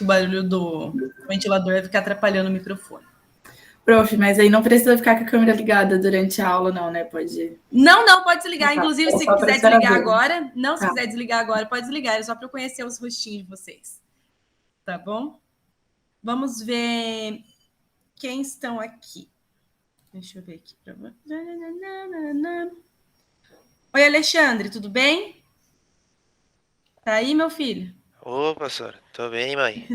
O barulho do ventilador vai ficar atrapalhando o microfone. Prof, mas aí não precisa ficar com a câmera ligada durante a aula, não, né? Pode. Não, pode desligar. Inclusive, se quiser desligar agora. Não, se Tá. quiser desligar agora, pode desligar. É só para eu conhecer os rostinhos de vocês. Tá bom? Vamos ver quem estão aqui. Deixa eu ver aqui para você. Oi, Alexandre, tudo bem? Tá aí, meu filho? Ô, professora, tô bem, mãe.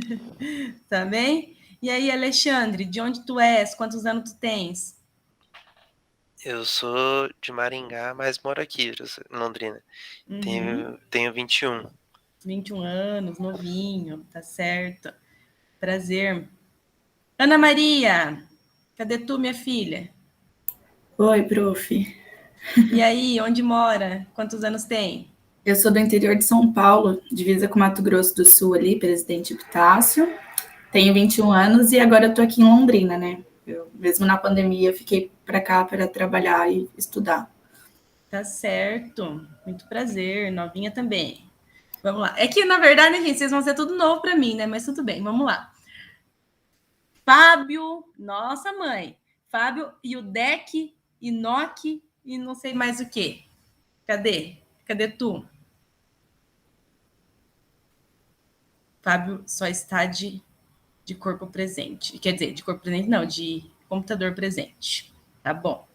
Tá bem? E aí, Alexandre, de onde tu és? Quantos anos tu tens? Eu sou de Maringá, mas moro aqui, em Londrina. Tenho 21. 21 anos, novinho, tá certo. Prazer. Ana Maria, cadê tu, minha filha? Oi, prof. E aí, onde mora? Quantos anos tem? Eu sou do interior de São Paulo, divisa com Mato Grosso do Sul ali, Presidente Epitácio. Tenho 21 anos e agora eu tô aqui em Londrina, né? Eu, mesmo na pandemia, eu fiquei para cá para trabalhar e estudar. Tá certo. Muito prazer. Novinha também. Vamos lá. É que, na verdade, gente, vocês vão ser tudo novo para mim, né? Mas tudo bem, vamos lá. Fábio, nossa mãe. Fábio e o Deck, Inoque e não sei mais o que. Cadê? Cadê tu? Fábio só está de corpo presente. Quer dizer, de corpo presente não, de computador presente. Tá bom.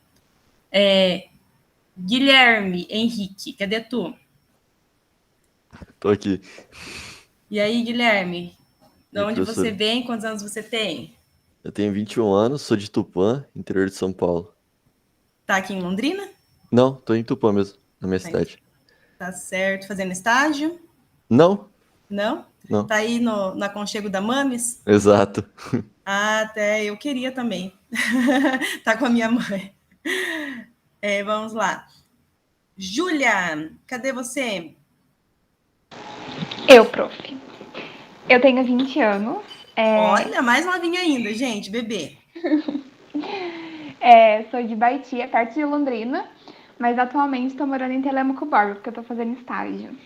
Guilherme Henrique, cadê tu? Tô aqui. E aí, Guilherme? De E aí, onde você professora? vem? Quantos anos você tem? Eu tenho 21 anos, sou de Tupã, interior de São Paulo. Tá aqui em Londrina? Não, tô em Tupã mesmo, na minha Tá, cidade. tá certo. Fazendo estágio? Não? Não? Não. Tá aí no aconchego da Mames? Exato. Ah, até eu queria também. Tá com a minha mãe. Vamos lá. Júlia, cadê você? Eu, prof. Eu tenho 20 anos. Olha, mais novinha ainda, gente, bebê. Sou de Baiti, perto de Londrina, mas atualmente estou morando em Telemaco Borba, porque eu estou fazendo estágio.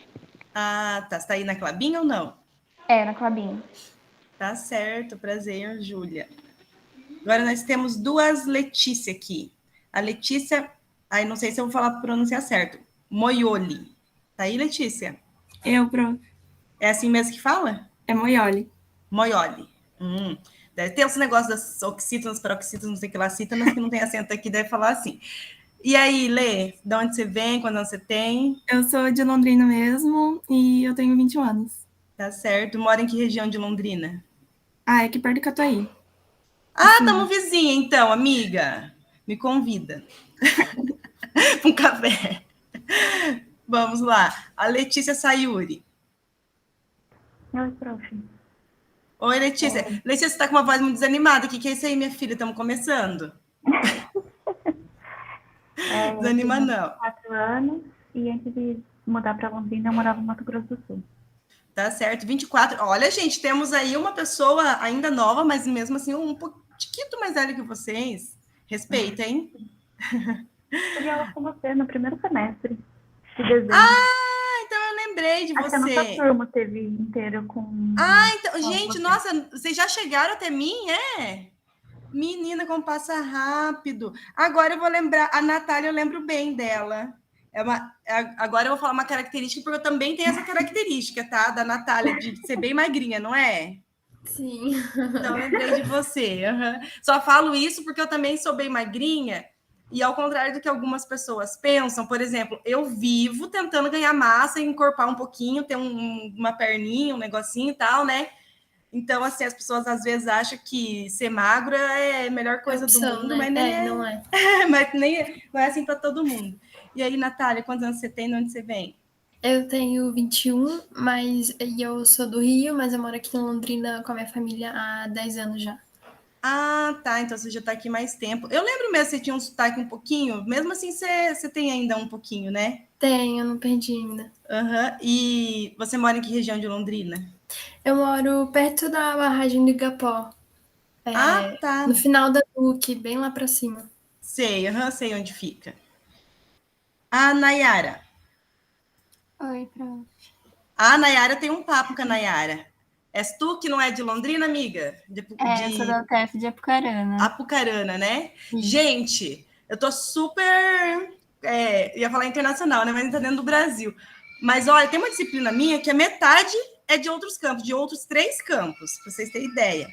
Ah, tá. Você tá aí na Clabinha ou não? Na Clabinha. Tá certo, prazer, Júlia. Agora nós temos duas Letícia aqui. A Letícia, aí não sei se eu vou falar pronunciar certo. Moioli. Tá aí, Letícia? Eu, prof. É assim mesmo que fala? É Moioli. Moioli. Deve ter uns negócios das oxítonas, paroxítonas, não sei o que lá, cítanas, que não tem acento aqui, deve falar assim. E aí, Lê, de onde você vem, quantos anos você tem? Eu sou de Londrina mesmo e eu tenho 21 anos. Tá certo. Mora em que região de Londrina? Ah, é aqui perto de Catuaí. Ah, estamos vizinha, então, amiga. Me convida. Um café. Vamos lá. A Letícia Sayuri. Oi, prof. Oi, Letícia. Letícia, você tá com uma voz muito desanimada. O que é isso aí, minha filha? Estamos começando. Desanima, eu tenho não. 4 anos e antes de mudar para Londrina, eu morava no Mato Grosso do Sul. Tá certo, 24. Olha, gente, temos aí uma pessoa ainda nova, mas mesmo assim um pouquinho mais velha que vocês. Respeita, hein? Peguei aula com você no primeiro semestre de dezembro. Ah, então eu lembrei de Acho que a nossa você. turma teve inteiro com... Ah, então, gente, você. nossa, vocês já chegaram até mim, é? Menina, como passa rápido. Agora eu vou lembrar, a Natália, eu lembro bem dela. Agora eu vou falar uma característica, porque eu também tenho essa característica, tá? Da Natália, de ser bem magrinha, não é? Sim. Então, eu lembrei de você. Só falo isso porque eu também sou bem magrinha. E ao contrário do que algumas pessoas pensam, por exemplo, eu vivo tentando ganhar massa e encorpar um pouquinho, ter uma perninha, um negocinho e tal, né? Então, assim, as pessoas às vezes acham que ser magro é a melhor coisa do mundo, né? mas nem não é. Mas não é assim para todo mundo. E aí, Natália, quantos anos você tem? De onde você vem? Eu tenho 21, mas eu sou do Rio, mas eu moro aqui em Londrina com a minha família há 10 anos já. Ah, tá. Então você já está aqui mais tempo. Eu lembro mesmo que você tinha um sotaque um pouquinho. Mesmo assim, você tem ainda um pouquinho, né? Tenho, não perdi ainda. E você mora em que região de Londrina? Eu moro perto da barragem do Igapó. Tá. No final da Duque, bem lá para cima. Sei, sei onde fica. A Nayara. Oi, prof. A Nayara tem um papo com a Nayara. És tu que não é de Londrina, amiga? Eu sou da UTF de Apucarana. Apucarana, né? Isso. Gente, eu tô super... ia falar internacional, né? Mas tá dentro do Brasil. Mas, olha, tem uma disciplina minha que a metade é de outros campos, de outros 3 campos, pra vocês terem ideia.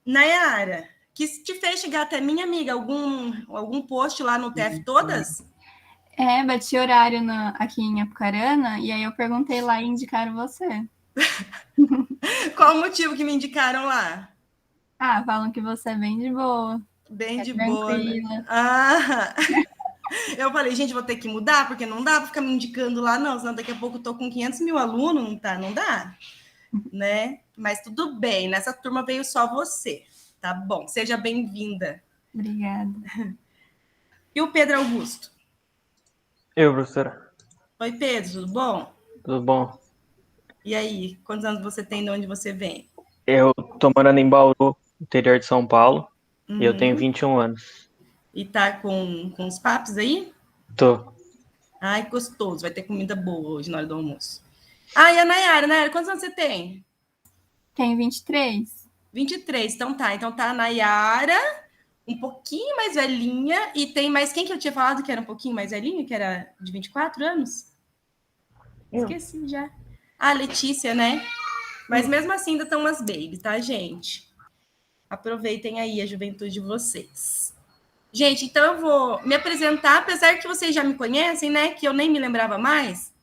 Nayara, que te fez chegar até mim, amiga, algum post lá no TF Todas? Bati horário aqui em Apucarana, e aí eu perguntei lá e indicaram você. Qual o motivo que me indicaram lá? Falam que você é bem de boa. Bem de tranquila. boa. Né? Eu falei, gente, vou ter que mudar, porque não dá para ficar me indicando lá, não, senão daqui a pouco eu tô com 500 mil alunos, não dá, né? Mas tudo bem, nessa turma veio só você, tá bom? Seja bem-vinda. Obrigada. E o Pedro Augusto? Eu, professora. Oi, Pedro, tudo bom? Tudo bom? E aí, quantos anos você tem, de onde você vem? Eu tô morando em Bauru, interior de São Paulo, e eu tenho 21 anos. E tá com os papos aí? Tô. Ai, gostoso, vai ter comida boa hoje na hora do almoço. E a Nayara, quantos anos você tem? Tenho 23. 23, então tá a Nayara, um pouquinho mais velhinha, e tem mais quem que eu tinha falado que era um pouquinho mais velhinha, que era de 24 anos? Esqueci já. Letícia, né? Mas mesmo assim ainda estão umas babies, tá, gente? Aproveitem aí a juventude de vocês. Gente, então eu vou me apresentar, apesar que vocês já me conhecem, né? Que eu nem me lembrava mais.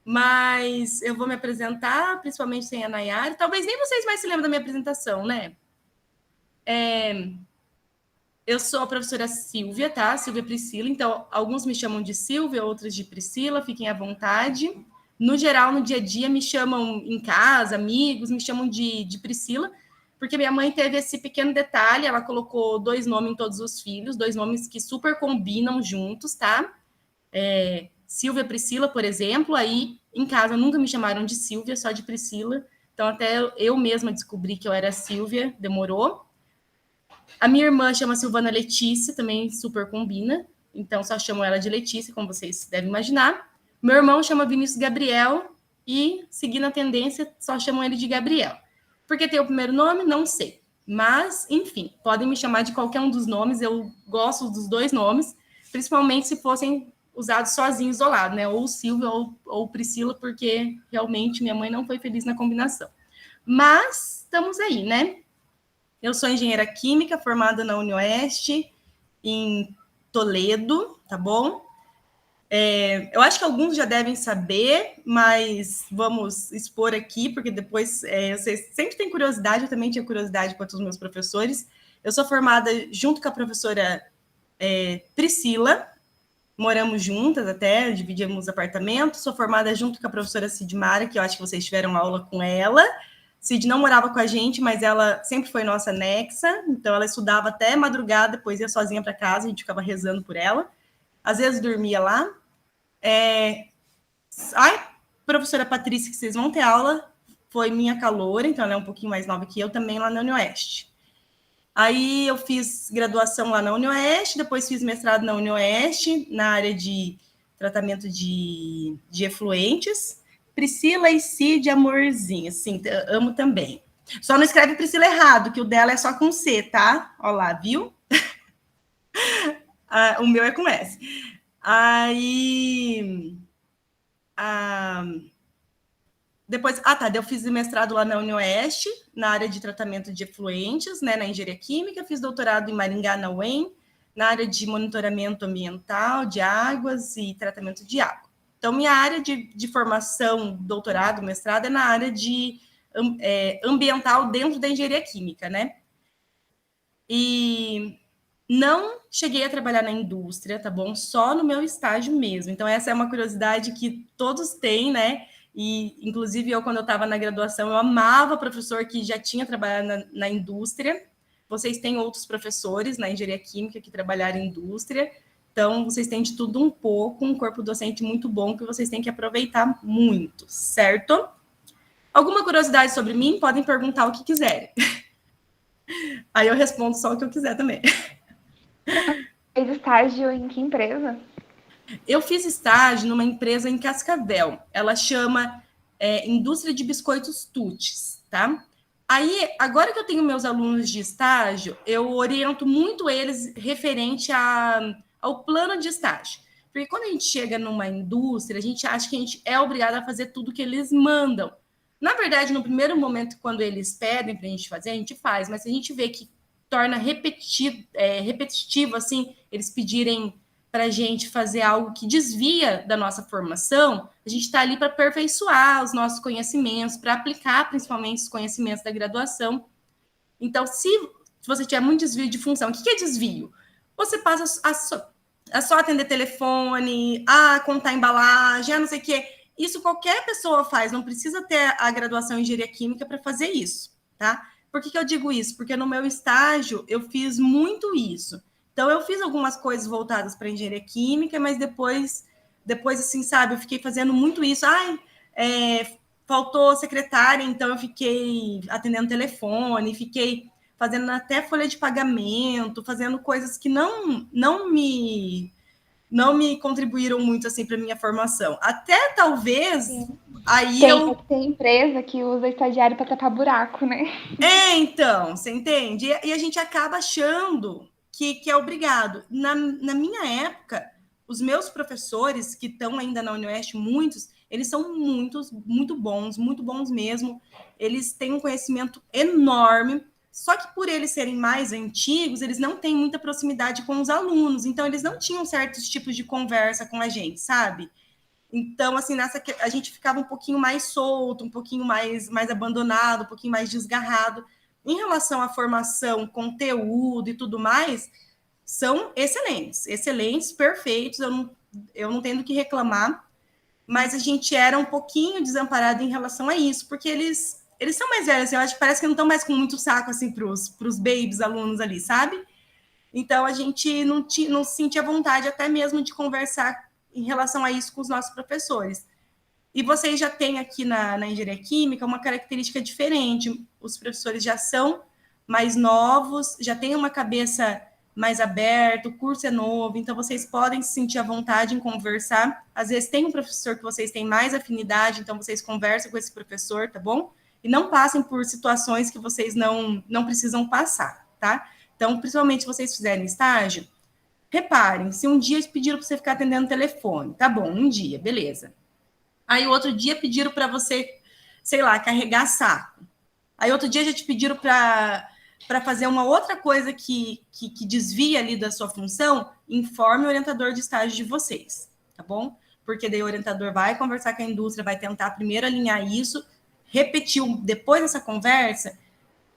Mas eu vou me apresentar, principalmente sem a Nayara. Talvez nem vocês mais se lembrem da minha apresentação, né? Eu sou a professora Silvia, tá? Silvia Priscila. Então, alguns me chamam de Silvia, outros de Priscila. Fiquem à vontade. No geral, no dia a dia, me chamam em casa, amigos, me chamam de Priscila, porque minha mãe teve esse pequeno detalhe, ela colocou 2 nomes em todos os filhos, 2 nomes que super combinam juntos, tá? Silvia Priscila, por exemplo, aí em casa nunca me chamaram de Silvia, só de Priscila, então até eu mesma descobri que eu era Silvia, demorou. A minha irmã chama Silvana Letícia, também super combina, então só chamo ela de Letícia, como vocês devem imaginar. Meu irmão chama Vinícius Gabriel e, seguindo a tendência, só chamam ele de Gabriel. Porque tem o primeiro nome? Não sei. Mas, enfim, podem me chamar de qualquer um dos nomes. Eu gosto dos 2 nomes, principalmente se fossem usados sozinhos, isolados, né? Ou Silvia ou Priscila, porque realmente minha mãe não foi feliz na combinação. Mas estamos aí, né? Eu sou engenheira química, formada na UniOeste, em Toledo, tá bom? Eu acho que alguns já devem saber, mas vamos expor aqui, porque depois vocês sempre têm curiosidade, eu também tinha curiosidade quanto os meus professores. Eu sou formada junto com a professora Priscila, moramos juntas até, dividimos apartamento. Sou formada junto com a professora Sidmara, que eu acho que vocês tiveram aula com ela. Cid não morava com a gente, mas ela sempre foi nossa anexa, então ela estudava até madrugada, depois ia sozinha para casa, a gente ficava rezando por ela. Às vezes dormia lá. Professora Patrícia, que vocês vão ter aula, foi minha caloura, então ela é um pouquinho mais nova que eu, também lá na UniOeste. Aí eu fiz graduação lá na UniOeste, depois fiz mestrado na UniOeste, na área de tratamento de efluentes. Priscila e Cid, amorzinho, sim, amo também. Só não escreve Priscila errado, que o dela é só com C, tá? Olha lá, viu? O meu é com S. Aí... Depois, eu fiz mestrado lá na UniOeste, na área de tratamento de efluentes, né, na engenharia química, fiz doutorado em Maringá, na UEM, na área de monitoramento ambiental, de águas e tratamento de água. Então, minha área de formação, doutorado, mestrado, é na área de ambiental dentro da engenharia química, né? E não cheguei a trabalhar na indústria, tá bom? Só no meu estágio mesmo. Então, essa é uma curiosidade que todos têm, né? E, inclusive, eu, quando eu estava na graduação, eu amava professor que já tinha trabalhado na indústria. Vocês têm outros professores na engenharia química que trabalharam em indústria. Então, vocês têm de tudo um pouco, um corpo docente muito bom que vocês têm que aproveitar muito, certo? Alguma curiosidade sobre mim? Podem perguntar o que quiserem. Aí eu respondo só o que eu quiser também. Fez estágio em que empresa? Eu fiz estágio numa empresa em Cascavel. Ela chama indústria de biscoitos Tuts, tá? Aí, agora que eu tenho meus alunos de estágio, eu oriento muito eles referente ao plano de estágio. Porque quando a gente chega numa indústria, a gente acha que a gente é obrigado a fazer tudo que eles mandam. Na verdade, no primeiro momento, quando eles pedem para a gente fazer, a gente faz. Mas se a gente vê que torna repetitivo, assim, eles pedirem para a gente fazer algo que desvia da nossa formação, a gente está ali para aperfeiçoar os nossos conhecimentos, para aplicar principalmente os conhecimentos da graduação. Então, se você tiver muito desvio de função, o que é desvio? Você passa a só atender telefone, a contar embalagem, a não sei o quê. Isso qualquer pessoa faz, não precisa ter a graduação em engenharia química para fazer isso, tá? Por que eu digo isso? Porque no meu estágio eu fiz muito isso. Então, eu fiz algumas coisas voltadas para engenharia química, mas depois, assim, sabe, eu fiquei fazendo muito isso. Faltou secretária, então eu fiquei atendendo telefone, fiquei fazendo até folha de pagamento, fazendo coisas que não me contribuíram muito, assim, para minha formação. Até, talvez, aí Tem empresa que usa estagiário para tapar buraco, né? Então, você entende? E a gente acaba achando que é obrigado. Na minha época, os meus professores, que estão ainda na Unioeste, muitos, eles são muito bons mesmo. Eles têm um conhecimento enorme, só que por eles serem mais antigos, eles não têm muita proximidade com os alunos, então eles não tinham certos tipos de conversa com a gente, sabe? Então, assim, a gente ficava um pouquinho mais solto, um pouquinho mais abandonado, um pouquinho mais desgarrado. Em relação à formação, conteúdo e tudo mais, são excelentes, perfeitos, eu não tenho do que reclamar, mas a gente era um pouquinho desamparado em relação a isso, porque eles são mais velhos, assim, eu acho que parece que não estão mais com muito saco, assim, pros babies alunos ali, sabe? Então, a gente não sentia vontade até mesmo de conversar em relação a isso com os nossos professores. E vocês já têm aqui na engenharia química uma característica diferente. Os professores já são mais novos, já têm uma cabeça mais aberta, o curso é novo, então vocês podem se sentir à vontade em conversar. Às vezes tem um professor que vocês têm mais afinidade, então vocês conversam com esse professor, tá bom? E não passem por situações que vocês não precisam passar, tá? Então, principalmente se vocês fizerem estágio, reparem, se um dia eles pediram para você ficar atendendo o telefone, tá bom, um dia, beleza. Aí, outro dia, pediram para você, sei lá, carregar saco. Aí, outro dia, já te pediram para fazer uma outra coisa que desvia ali da sua função, informe o orientador de estágio de vocês, tá bom? Porque daí o orientador vai conversar com a indústria, vai tentar primeiro alinhar isso, repetiu, depois dessa conversa,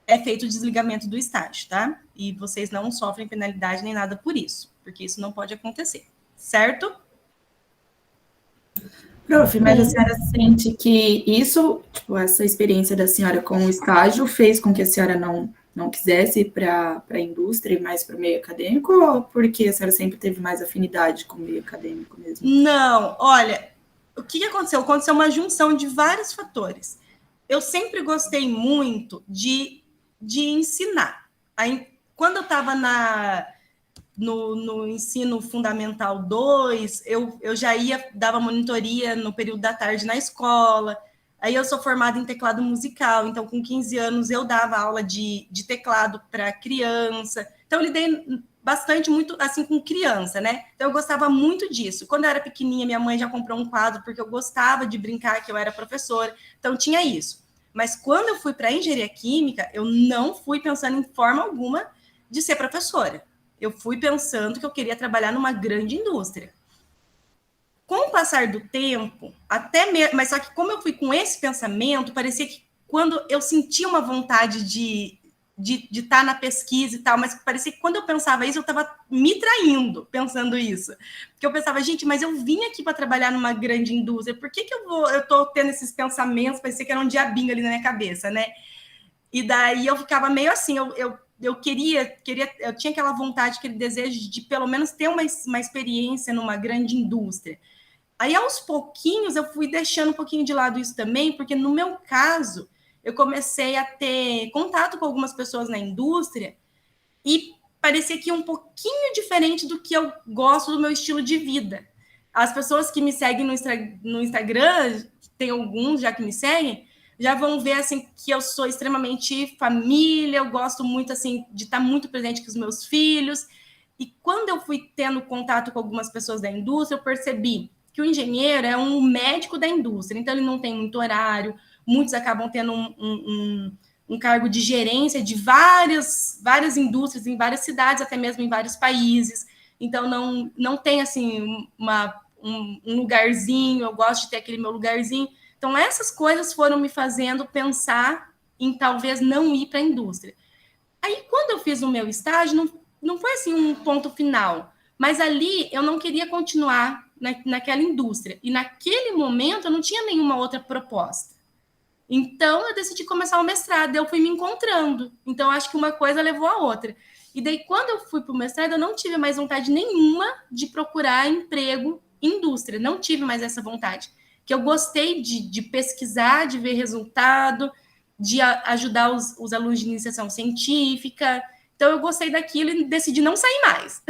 é feito o desligamento do estágio, tá? E vocês não sofrem penalidade nem nada por isso, porque isso não pode acontecer, certo? Prof, mas a senhora sente que isso, tipo, essa experiência da senhora com o estágio fez com que a senhora não quisesse ir para a indústria e mais para o meio acadêmico, ou porque a senhora sempre teve mais afinidade com o meio acadêmico mesmo? Não, olha, o que aconteceu? Aconteceu uma junção de vários fatores. Eu sempre gostei muito de ensinar. Aí, quando eu estava no ensino fundamental 2, eu já dava monitoria no período da tarde na escola. Aí eu sou formada em teclado musical, então com 15 anos eu dava aula de teclado para criança. Então eu lidei bastante, muito assim, com criança, né? Então eu gostava muito disso. Quando eu era pequenininha, minha mãe já comprou um quadro porque eu gostava de brincar que eu era professora. Então tinha isso. Mas quando eu fui para a engenharia química, eu não fui pensando em forma alguma de ser professora. Eu fui pensando que eu queria trabalhar numa grande indústria. Com o passar do tempo, mas só que como eu fui com esse pensamento, parecia que quando eu sentia uma vontade de estar na pesquisa e tal, mas parecia que quando eu pensava isso, eu estava me traindo pensando isso. Porque eu pensava, gente, mas eu vim aqui para trabalhar numa grande indústria, por que eu estou tendo esses pensamentos? Parecia que era um diabinho ali na minha cabeça, né? E daí eu ficava meio assim, eu tinha aquela vontade, aquele desejo de pelo menos ter uma experiência numa grande indústria. Aí, aos pouquinhos, eu fui deixando um pouquinho de lado isso também, porque no meu caso, eu comecei a ter contato com algumas pessoas na indústria e parecia que um pouquinho diferente do que eu gosto do meu estilo de vida. As pessoas que me seguem no Instagram tem alguns já que me seguem, já vão ver, assim, que eu sou extremamente família, eu gosto muito, assim, de estar muito presente com os meus filhos. E quando eu fui tendo contato com algumas pessoas da indústria, eu percebi que o engenheiro é um médico da indústria, então ele não tem muito horário, muitos acabam tendo um cargo de gerência de várias indústrias em várias cidades, até mesmo em vários países. Então, não tem, assim, um lugarzinho, eu gosto de ter aquele meu lugarzinho. Então, essas coisas foram me fazendo pensar em talvez não ir para a indústria. Aí, quando eu fiz o meu estágio, não foi, assim, um ponto final. Mas ali, eu não queria continuar naquela indústria. E naquele momento, eu não tinha nenhuma outra proposta. Então, eu decidi começar o mestrado, eu fui me encontrando. Então, acho que uma coisa levou a outra. E daí, quando eu fui para o mestrado, eu não tive mais vontade nenhuma de procurar emprego em indústria. Não tive mais essa vontade. Que eu gostei de pesquisar, de ver resultado, de ajudar os alunos de iniciação científica. Então, eu gostei daquilo e decidi não sair mais.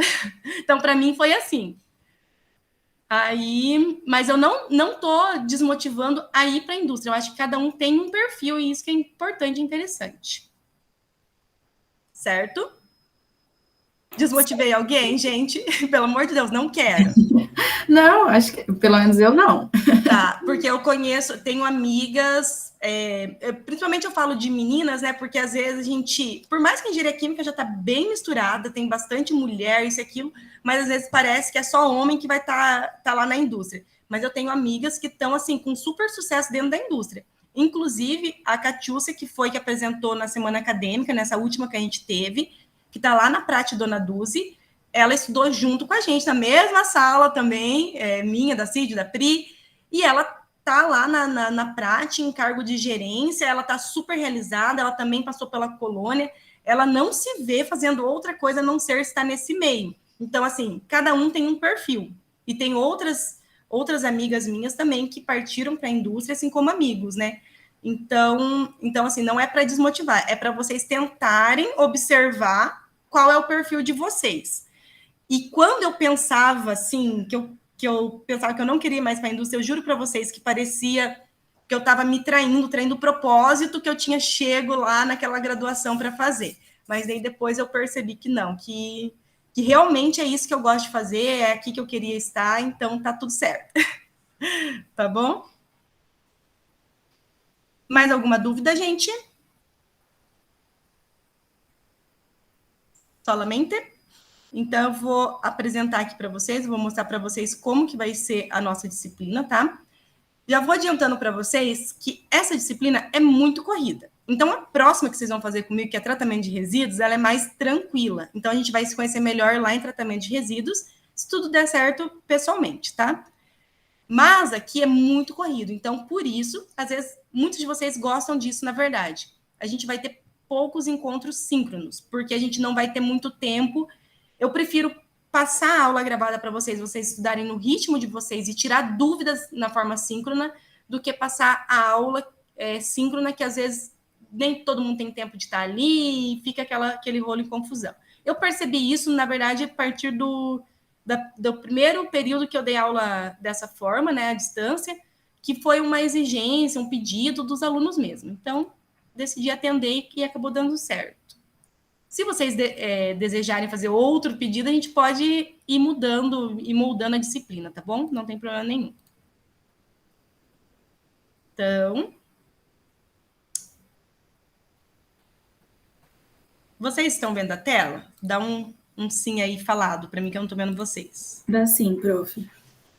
Então, para mim, foi assim. Aí, mas eu não estou desmotivando a ir para a indústria. Eu acho que cada um tem um perfil e isso que é importante e interessante. Certo? Desmotivei alguém, gente? Pelo amor de Deus, não quero. Não, acho que pelo menos eu não. Tá, porque eu tenho amigas, principalmente eu falo de meninas, né? Porque às vezes a gente, por mais que a engenharia química já está bem misturada, tem bastante mulher, isso e aquilo, mas às vezes parece que é só homem que vai tá lá na indústria. Mas eu tenho amigas que estão, assim, com super sucesso dentro da indústria. Inclusive, a Catiúcia, que apresentou na semana acadêmica, nessa última que a gente teve, que está lá na Prate Dona Duzi, ela estudou junto com a gente, na mesma sala também, minha, da Cid, da Pri, e ela tá lá na Prate, em cargo de gerência, ela tá super realizada, ela também passou pela colônia, ela não se vê fazendo outra coisa a não ser estar nesse meio. Então, assim, cada um tem um perfil. E tem outras amigas minhas também que partiram para a indústria, assim como amigos, né? Então assim, não é para desmotivar, é para vocês tentarem observar qual é o perfil de vocês. E quando eu pensava, assim, que eu pensava que eu não queria mais para a indústria, eu juro para vocês que parecia que eu estava me traindo o propósito que eu tinha chego lá naquela graduação para fazer. Mas daí depois eu percebi que não, que realmente é isso que eu gosto de fazer, é aqui que eu queria estar, então tá tudo certo. Tá bom? Mais alguma dúvida, gente? Solamente? Então, eu vou apresentar aqui para vocês, vou mostrar para vocês como que vai ser a nossa disciplina, tá? Já vou adiantando para vocês que essa disciplina é muito corrida. Então, a próxima que vocês vão fazer comigo, que é tratamento de resíduos, ela é mais tranquila. Então, a gente vai se conhecer melhor lá em tratamento de resíduos, se tudo der certo pessoalmente, tá? Mas aqui é muito corrido. Então, por isso, às vezes, muitos de vocês gostam disso, na verdade. A gente vai ter poucos encontros síncronos, porque a gente não vai ter muito tempo. Eu prefiro passar a aula gravada para vocês estudarem no ritmo de vocês e tirar dúvidas na forma síncrona, do que passar a aula síncrona, que às vezes nem todo mundo tem tempo de estar ali e fica aquele rolo em confusão. Eu percebi isso, na verdade, a partir do primeiro período que eu dei aula dessa forma, né, à distância, que foi uma exigência, um pedido dos alunos mesmo. Então, decidi atender e acabou dando certo. Se vocês desejarem fazer outro pedido, a gente pode ir mudando e moldando a disciplina, tá bom? Não tem problema nenhum. Então, vocês estão vendo a tela? Dá um sim aí falado para mim, que eu não estou vendo vocês. Dá sim, prof.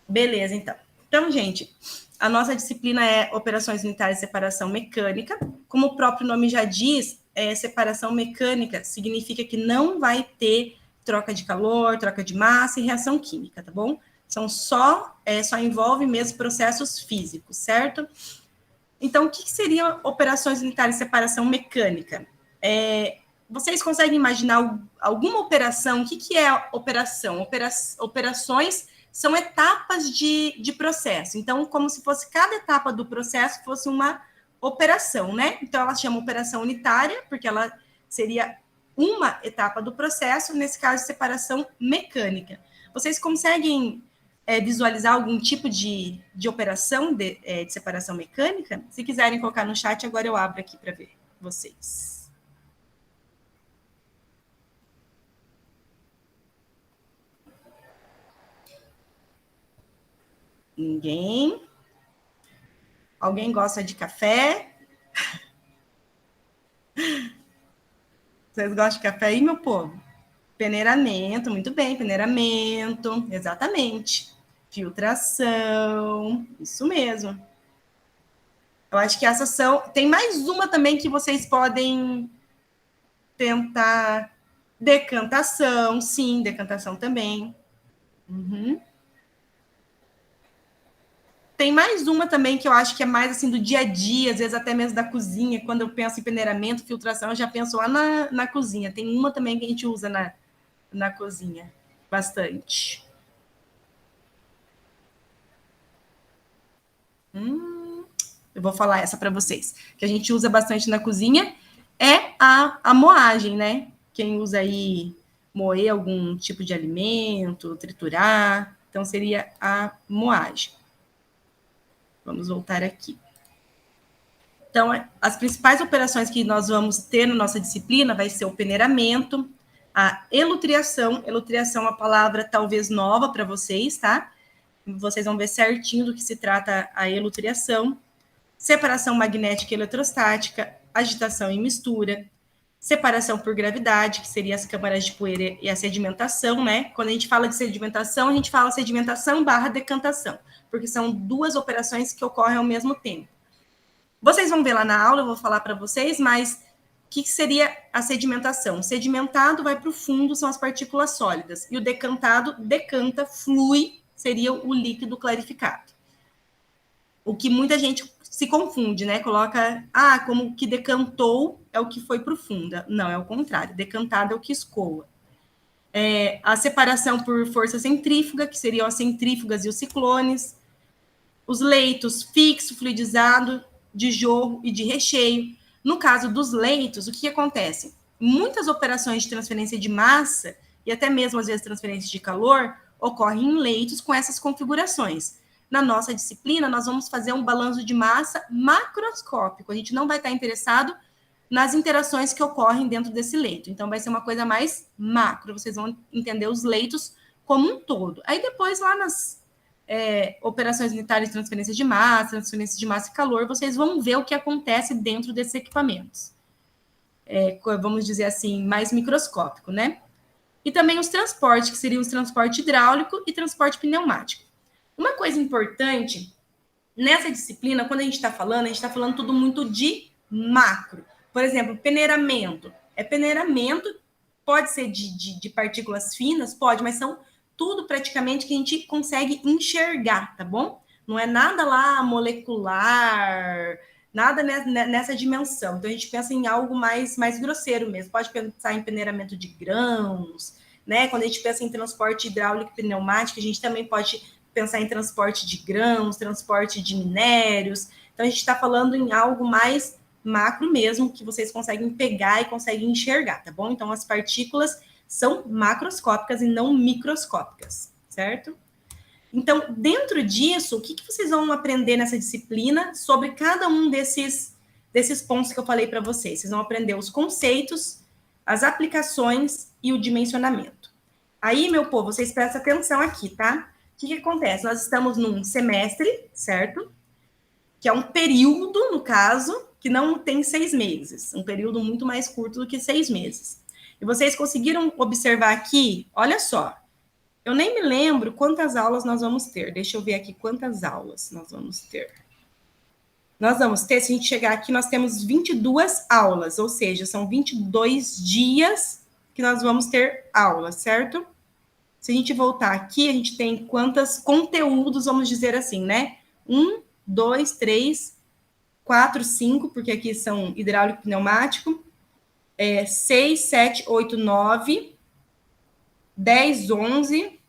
Beleza, então. Então, gente, a nossa disciplina é Operações Unitárias de Separação Mecânica. Como o próprio nome já diz, separação mecânica significa que não vai ter troca de calor, troca de massa e reação química, tá bom? Só envolve mesmo processos físicos, certo? Então, o que seriam operações unitárias de separação mecânica? Vocês conseguem imaginar alguma operação? O que é operação? Operações são etapas de processo. Então, como se fosse cada etapa do processo fosse uma operação, né? Então, ela se chama operação unitária, porque ela seria uma etapa do processo, nesse caso, separação mecânica. Vocês conseguem visualizar algum tipo de operação de separação mecânica? Se quiserem colocar no chat, agora eu abro aqui para ver vocês. Ninguém? Alguém gosta de café? Vocês gostam de café aí, meu povo? Peneiramento, muito bem, peneiramento, exatamente. Filtração, isso mesmo. Eu acho que essas são... Tem mais uma também que vocês podem tentar. Decantação, sim, decantação também. Uhum. Tem mais uma também que eu acho que é mais assim do dia a dia, às vezes até mesmo da cozinha. Quando eu penso em peneiramento, filtração, eu já penso lá na cozinha. Tem uma também que a gente usa na cozinha, bastante. Eu vou falar essa para vocês. Que a gente usa bastante na cozinha é a moagem, né? Quem usa aí moer algum tipo de alimento, triturar. Então, seria a moagem. Vamos voltar aqui. Então, as principais operações que nós vamos ter na nossa disciplina vai ser o peneiramento, a elutriação. Elutriação é uma palavra talvez nova para vocês, tá? Vocês vão ver certinho do que se trata a elutriação. Separação magnética e eletrostática, agitação e mistura, separação por gravidade, que seria as câmaras de poeira e a sedimentação, né? Quando a gente fala de sedimentação, a gente fala sedimentação / decantação, porque são duas operações que ocorrem ao mesmo tempo. Vocês vão ver lá na aula, eu vou falar para vocês, mas o que seria a sedimentação? O sedimentado vai para o fundo, são as partículas sólidas, e o decantado decanta, flui, seria o líquido clarificado. O que muita gente se confunde, né? Coloca, como que decantou é o que foi profunda. Não, é o contrário. Decantado é o que escoa. A separação por força centrífuga, que seriam as centrífugas e os ciclones. Os leitos fixo, fluidizado, de jorro e de recheio. No caso dos leitos, o que acontece? Muitas operações de transferência de massa, e até mesmo, às vezes, transferência de calor, ocorrem em leitos com essas configurações. Na nossa disciplina, nós vamos fazer um balanço de massa macroscópico. A gente não vai estar interessado nas interações que ocorrem dentro desse leito. Então, vai ser uma coisa mais macro. Vocês vão entender os leitos como um todo. Aí, depois, lá nas operações unitárias de transferência de massa e calor, vocês vão ver o que acontece dentro desses equipamentos. Vamos dizer assim, mais microscópico, né? E também os transportes, que seriam os transporte hidráulico e transporte pneumático. Uma coisa importante, nessa disciplina, quando a gente está falando tudo muito de macro. Por exemplo, peneiramento. Peneiramento, pode ser de partículas finas, pode, mas são tudo praticamente que a gente consegue enxergar, tá bom? Não é nada lá molecular, nada nessa dimensão. Então, a gente pensa em algo mais grosseiro mesmo. Pode pensar em peneiramento de grãos, né? Quando a gente pensa em transporte hidráulico e pneumático, a gente também pode pensar em transporte de grãos, transporte de minérios. Então, a gente está falando em algo mais macro mesmo, que vocês conseguem pegar e conseguem enxergar, tá bom? Então, as partículas são macroscópicas e não microscópicas, certo? Então, dentro disso, o que vocês vão aprender nessa disciplina sobre cada um desses pontos que eu falei para vocês? Vocês vão aprender os conceitos, as aplicações e o dimensionamento. Aí, meu povo, vocês prestem atenção aqui, tá? O que acontece? Nós estamos num semestre, certo? Que é um período, no caso, que não tem 6 meses. Um período muito mais curto do que 6 meses. E vocês conseguiram observar aqui, olha só, eu nem me lembro quantas aulas nós vamos ter. Deixa eu ver aqui quantas aulas nós vamos ter. Nós vamos ter, se a gente chegar aqui, nós temos 22 aulas, ou seja, são 22 dias que nós vamos ter aula, certo? Se a gente voltar aqui, a gente tem quantos conteúdos, vamos dizer assim, né? 1, 2, 3, 4, 5, porque aqui são hidráulico e pneumático. 6, 7, 8, 9, 10, 11,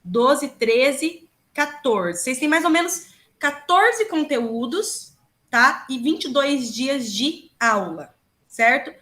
12, 13, 14. Vocês têm mais ou menos 14 conteúdos, tá? E 22 dias de aula, certo?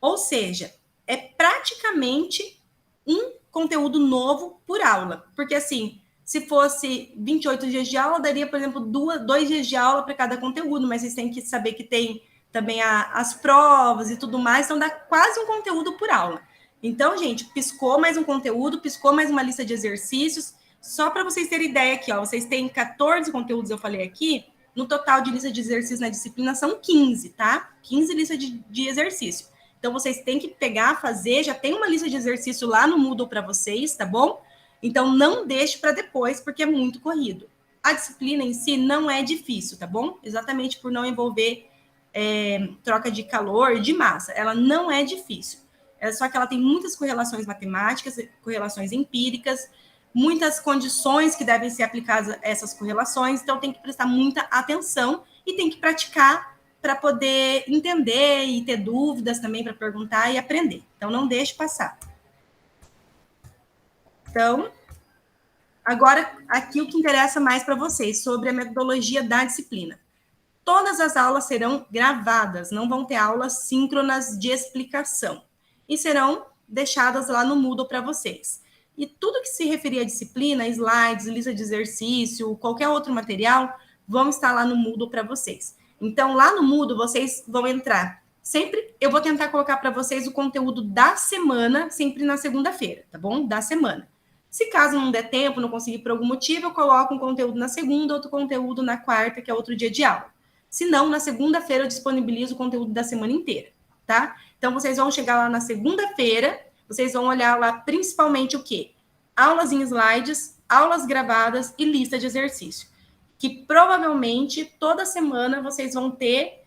Ou seja, é praticamente um conteúdo novo por aula. Porque, assim, Se fosse 28 dias de aula, daria, por exemplo, 2 dias de aula para cada conteúdo, mas vocês têm que saber que tem também as provas e tudo mais, então dá quase um conteúdo por aula. Então, gente, piscou mais um conteúdo, piscou mais uma lista de exercícios, só para vocês terem ideia aqui, ó, vocês têm 14 conteúdos, eu falei aqui, no total de lista de exercícios na disciplina são 15, tá? 15 listas de exercício. Então, vocês têm que pegar, fazer, já tem uma lista de exercício lá no Moodle para vocês, tá bom? Então, não deixe para depois, porque é muito corrido. A disciplina em si não é difícil, tá bom? Exatamente por não envolver troca de calor e de massa. Ela não é difícil. Só que ela tem muitas correlações matemáticas, correlações empíricas, muitas condições que devem ser aplicadas a essas correlações. Então, tem que prestar muita atenção e tem que praticar para poder entender e ter dúvidas também para perguntar e aprender. Então, não deixe passar. Então, agora, aqui o que interessa mais para vocês, sobre a metodologia da disciplina. Todas as aulas serão gravadas, não vão ter aulas síncronas de explicação. E serão deixadas lá no Moodle para vocês. E tudo que se referir à disciplina, slides, lista de exercício, qualquer outro material, vão estar lá no Moodle para vocês. Então, lá no Moodle, vocês vão entrar. Sempre, eu vou tentar colocar para vocês o conteúdo da semana, sempre na segunda-feira, tá bom? Da semana. Se caso não der tempo, não conseguir por algum motivo, eu coloco um conteúdo na segunda, outro conteúdo na quarta, que é outro dia de aula. Se não, na segunda-feira eu disponibilizo o conteúdo da semana inteira, tá? Então, vocês vão chegar lá na segunda-feira, vocês vão olhar lá principalmente o quê? Aulas em slides, aulas gravadas e lista de exercício. Que provavelmente toda semana vocês vão ter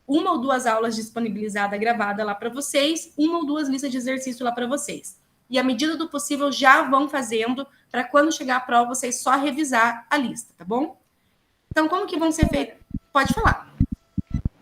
1 ou 2 aulas disponibilizadas, gravada lá para vocês, 1 ou 2 listas de exercício lá para vocês. E à medida do possível já vão fazendo para quando chegar a prova vocês só revisar a lista, tá bom? Então, como que vão ser feitos? Pode falar.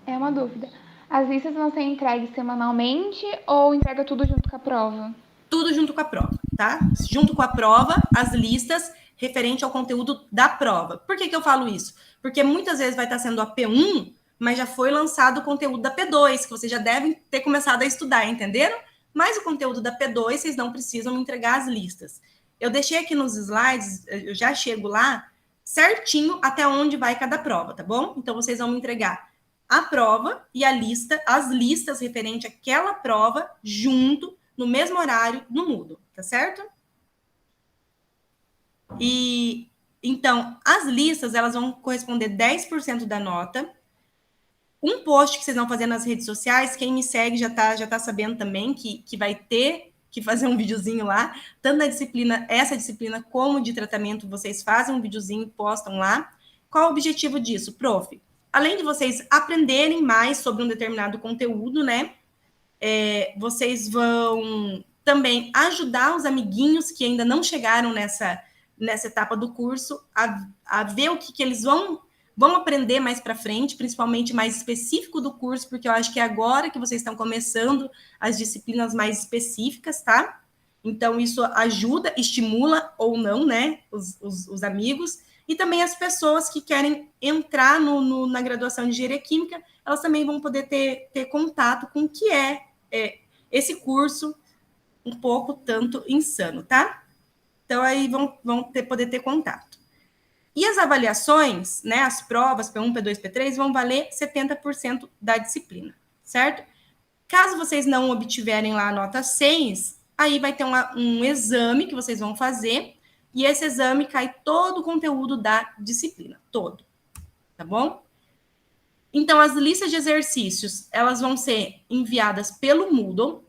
É uma dúvida. As listas vão ser entregues semanalmente ou entrega tudo junto com a prova? Tudo junto com a prova, tá? Junto com a prova, as listas referente ao conteúdo da prova. Por que eu falo isso? Porque muitas vezes vai estar sendo a P1, mas já foi lançado o conteúdo da P2, que vocês já devem ter começado a estudar, entenderam? Mas o conteúdo da P2, vocês não precisam me entregar as listas. Eu deixei aqui nos slides, eu já chego lá, certinho até onde vai cada prova, tá bom? Então, vocês vão me entregar a prova e a lista, as listas referente àquela prova, junto, no mesmo horário, no Moodle, tá certo? E, então, as listas, elas vão corresponder 10% da nota. Um post que vocês vão fazer nas redes sociais, quem me segue já tá sabendo também que vai ter que fazer um videozinho lá, tanto da disciplina, essa disciplina, como de tratamento, vocês fazem um videozinho e postam lá. Qual o objetivo disso, prof? Além de vocês aprenderem mais sobre um determinado conteúdo, né? Vocês vão também ajudar os amiguinhos que ainda não chegaram nessa etapa do curso a ver o que eles vão aprender mais para frente, principalmente mais específico do curso, porque eu acho que é agora que vocês estão começando as disciplinas mais específicas, tá? Então, isso ajuda, estimula ou não, né, os amigos, e também as pessoas que querem entrar na graduação de Engenharia Química, elas também vão poder ter contato com o que é esse curso um pouco tanto insano, tá? Então, aí vão poder ter contato. E as avaliações, né, as provas P1, P2, P3, vão valer 70% da disciplina, certo? Caso vocês não obtiverem lá a nota 6, aí vai ter um exame que vocês vão fazer, e esse exame cai todo o conteúdo da disciplina, todo, tá bom? Então, as listas de exercícios, elas vão ser enviadas pelo Moodle.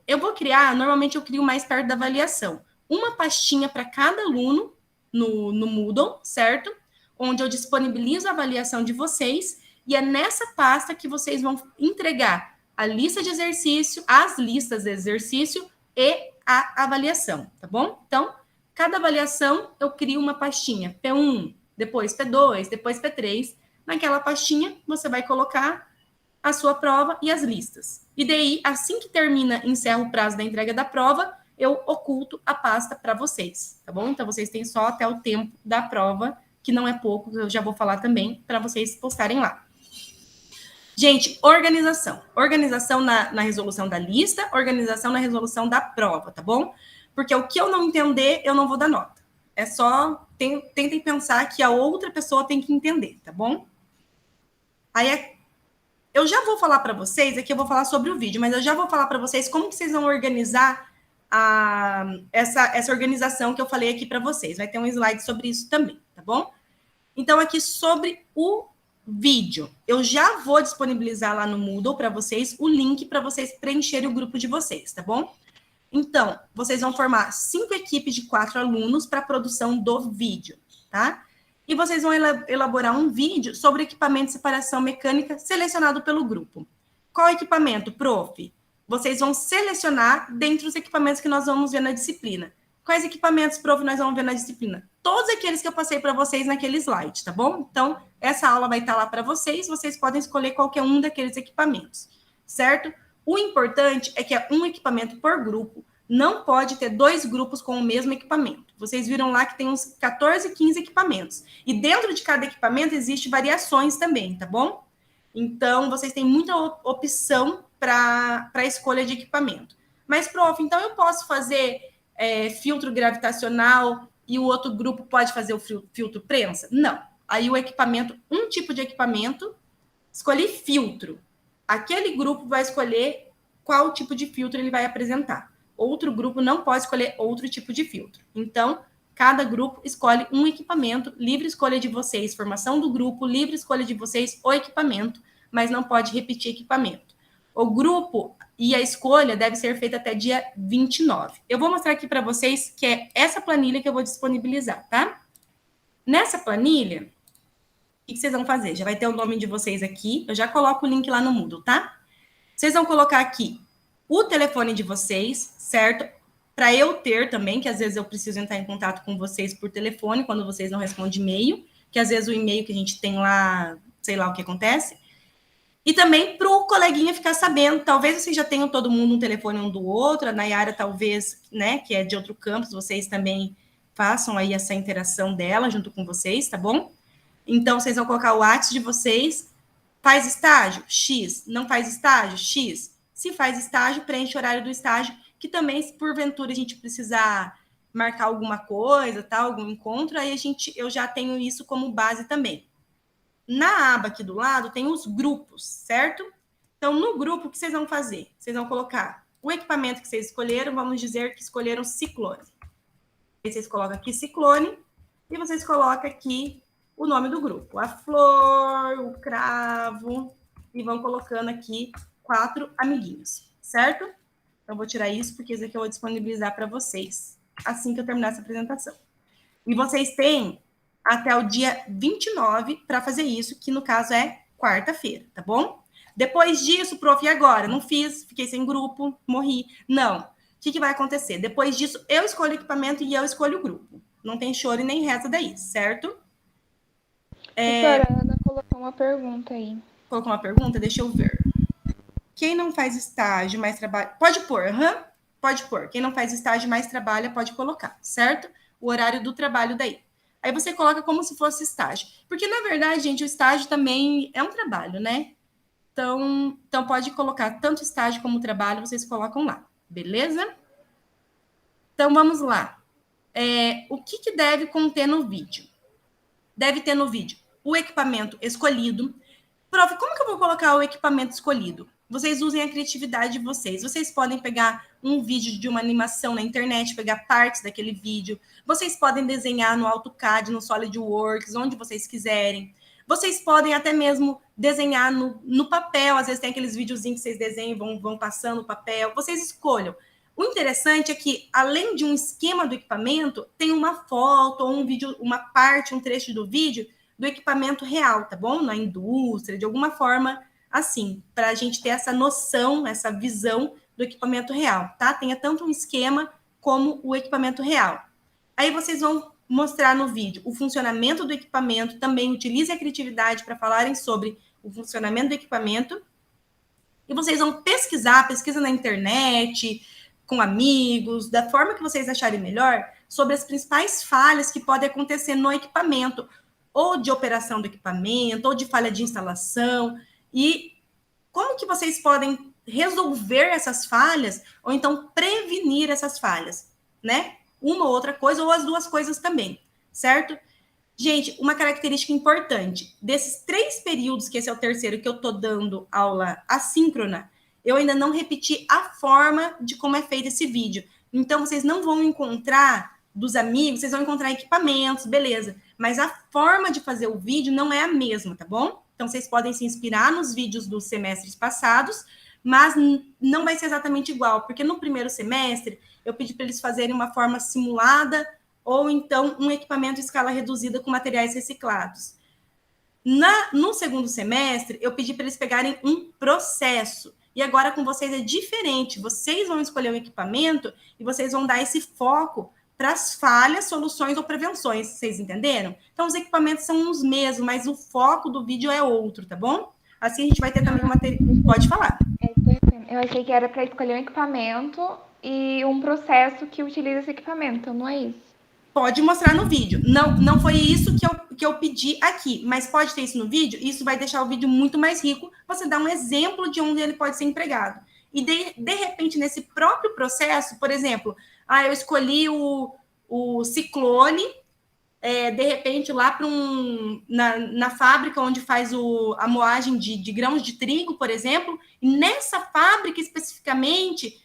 Normalmente eu crio mais perto da avaliação, uma pastinha para cada aluno no Moodle, certo? Onde eu disponibilizo a avaliação de vocês, e é nessa pasta que vocês vão entregar a lista de exercício, as listas de exercício e a avaliação, tá bom? Então, cada avaliação eu crio uma pastinha, P1, depois P2, depois P3. Naquela pastinha, você vai colocar a sua prova e as listas. E daí, assim que encerra o prazo da entrega da prova, eu oculto a pasta para vocês, tá bom? Então, vocês têm só até o tempo da prova, que não é pouco, eu já vou falar também, para vocês postarem lá. Gente, organização. Organização na resolução da lista, organização na resolução da prova, tá bom? Porque o que eu não entender, eu não vou dar nota. É só tentem pensar que a outra pessoa tem que entender, tá bom? Aí eu já vou falar para vocês, aqui eu vou falar sobre o vídeo, mas eu já vou falar para vocês como que vocês vão organizar essa organização que eu falei aqui para vocês. Vai ter um slide sobre isso também, tá bom? Então, aqui sobre o vídeo, eu já vou disponibilizar lá no Moodle para vocês o link para vocês preencherem o grupo de vocês, tá bom? Então, vocês vão formar 5 equipes de 4 alunos para a produção do vídeo, tá? E vocês vão elaborar um vídeo sobre equipamento de separação mecânica selecionado pelo grupo. Qual equipamento, prof? Vocês vão selecionar dentre os equipamentos que nós vamos ver na disciplina. Quais equipamentos, prof, nós vamos ver na disciplina? Todos aqueles que eu passei para vocês naquele slide, tá bom? Então, essa aula vai estar lá para vocês podem escolher qualquer um daqueles equipamentos, certo? O importante é que é um equipamento por grupo, não pode ter 2 grupos com o mesmo equipamento. Vocês viram lá que tem uns 14, 15 equipamentos. E dentro de cada equipamento existe variações também, tá bom? Então, vocês têm muita opção para a escolha de equipamento. Mas, prof, então eu posso fazer filtro gravitacional e o outro grupo pode fazer o filtro prensa? Não. Aí o equipamento, um tipo de equipamento, escolhi filtro. Aquele grupo vai escolher qual tipo de filtro ele vai apresentar. Outro grupo não pode escolher outro tipo de filtro. Então, cada grupo escolhe um equipamento, livre escolha de vocês, formação do grupo, livre escolha de vocês, o equipamento, mas não pode repetir equipamento. O grupo e a escolha deve ser feita até dia 29. Eu vou mostrar aqui para vocês que é essa planilha que eu vou disponibilizar, tá? Nessa planilha, o que vocês vão fazer? Já vai ter o nome de vocês aqui, eu já coloco o link lá no Moodle, tá? Vocês vão colocar aqui o telefone de vocês, certo? Para eu ter também, que às vezes eu preciso entrar em contato com vocês por telefone, quando vocês não respondem e-mail, que às vezes o e-mail que a gente tem lá, sei lá o que acontece. E também para o coleguinha ficar sabendo, talvez vocês já tenham todo mundo um telefone um do outro, a Nayara talvez, né, que é de outro campus, vocês também façam aí essa interação dela junto com vocês, tá bom? Então, vocês vão colocar o WhatsApp de vocês, faz estágio? X. Não faz estágio? X. Se faz estágio, preenche o horário do estágio, que também, se porventura a gente precisar marcar alguma coisa, tá, algum encontro, aí eu já tenho isso como base também. Na aba aqui do lado tem os grupos, certo? Então, no grupo, o que vocês vão fazer? Vocês vão colocar o equipamento que vocês escolheram, vamos dizer que escolheram ciclone. Aí vocês colocam aqui ciclone e vocês colocam aqui o nome do grupo. A flor, o cravo, e vão colocando aqui 4 amiguinhos, certo? Então, eu vou tirar isso, porque isso aqui eu vou disponibilizar para vocês assim que eu terminar essa apresentação. E vocês têm até o dia 29 para fazer isso, que no caso é quarta-feira, tá bom? Depois disso, prof, e agora? Não fiz, fiquei sem grupo, morri. Não. O que vai acontecer? Depois disso, eu escolho o equipamento e eu escolho o grupo. Não tem choro e nem reza daí, certo? Doutora, a Ana colocou uma pergunta aí. Colocou uma pergunta? Deixa eu ver. Quem não faz estágio, mais trabalha... Pode pôr, pode pôr. Quem não faz estágio, mais trabalha, pode colocar, certo? O horário do trabalho daí. Aí você coloca como se fosse estágio. Porque, na verdade, gente, o estágio também é um trabalho, né? Então pode colocar tanto estágio como trabalho, vocês colocam lá. Beleza? Então, vamos lá. O que deve conter no vídeo? Deve ter no vídeo o equipamento escolhido. Prof, como que eu vou colocar o equipamento escolhido? Vocês usem a criatividade de vocês. Vocês podem pegar um vídeo de uma animação na internet, pegar partes daquele vídeo. Vocês podem desenhar no AutoCAD, no SolidWorks, onde vocês quiserem. Vocês podem até mesmo desenhar no papel. Às vezes tem aqueles videozinhos que vocês desenham e vão passando o papel. Vocês escolham. O interessante é que, além de um esquema do equipamento, tem uma foto ou um vídeo, uma parte, um trecho do vídeo do equipamento real, tá bom? Na indústria, de alguma forma assim, para a gente ter essa noção, essa visão do equipamento real, tá? Tenha tanto um esquema como o equipamento real. Aí vocês vão mostrar no vídeo o funcionamento do equipamento, também utilize a criatividade para falarem sobre o funcionamento do equipamento, e vocês vão pesquisa na internet, com amigos, da forma que vocês acharem melhor, sobre as principais falhas que podem acontecer no equipamento, ou de operação do equipamento, ou de falha de instalação, e como que vocês podem resolver essas falhas, ou então prevenir essas falhas, né? uma ou outra coisa, ou as duas coisas também, certo? Gente, uma característica importante, desses 3 períodos, que esse é o terceiro, que eu tô dando aula assíncrona, eu ainda não repeti a forma de como é feito esse vídeo. Então, vocês não vão encontrar dos amigos, vocês vão encontrar equipamentos, beleza. Mas a forma de fazer o vídeo não é a mesma, tá bom? Então, vocês podem se inspirar nos vídeos dos semestres passados, mas não vai ser exatamente igual, porque no primeiro semestre, eu pedi para eles fazerem uma forma simulada, ou então um equipamento em escala reduzida com materiais reciclados. No segundo semestre, eu pedi para eles pegarem um processo. E agora com vocês é diferente. Vocês vão escolher um equipamento e vocês vão dar esse foco para as falhas, soluções ou prevenções. Vocês entenderam? Então, os equipamentos são os mesmos, mas o foco do vídeo é outro, tá bom? Assim a gente vai ter também um material. Pode falar. Eu achei que era para escolher um equipamento e um processo que utiliza esse equipamento, não é isso? Pode mostrar no vídeo. Não foi isso que eu pedi aqui, mas pode ter isso no vídeo. Isso vai deixar o vídeo muito mais rico. Você dá um exemplo de onde ele pode ser empregado. E, de repente, nesse próprio processo, por exemplo, eu escolhi o ciclone, de repente, lá na fábrica onde faz a moagem de grãos de trigo, por exemplo, e nessa fábrica especificamente,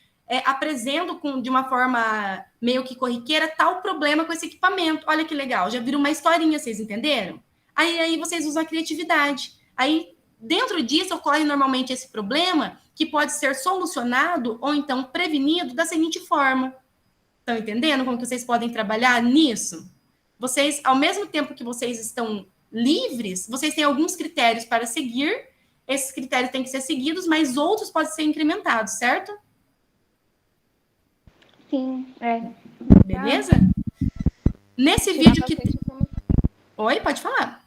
apresento de uma forma meio que corriqueira tal problema com esse equipamento. Olha que legal, já vira uma historinha, vocês entenderam? Aí vocês usam a criatividade. Aí, dentro disso, ocorre normalmente esse problema que pode ser solucionado ou então prevenido da seguinte forma. Estão entendendo como que vocês podem trabalhar nisso? Vocês, ao mesmo tempo que vocês estão livres, vocês têm alguns critérios para seguir. Esses critérios têm que ser seguidos, mas outros podem ser incrementados, certo? Sim, Beleza? Nesse vídeo que... Oi, pode falar.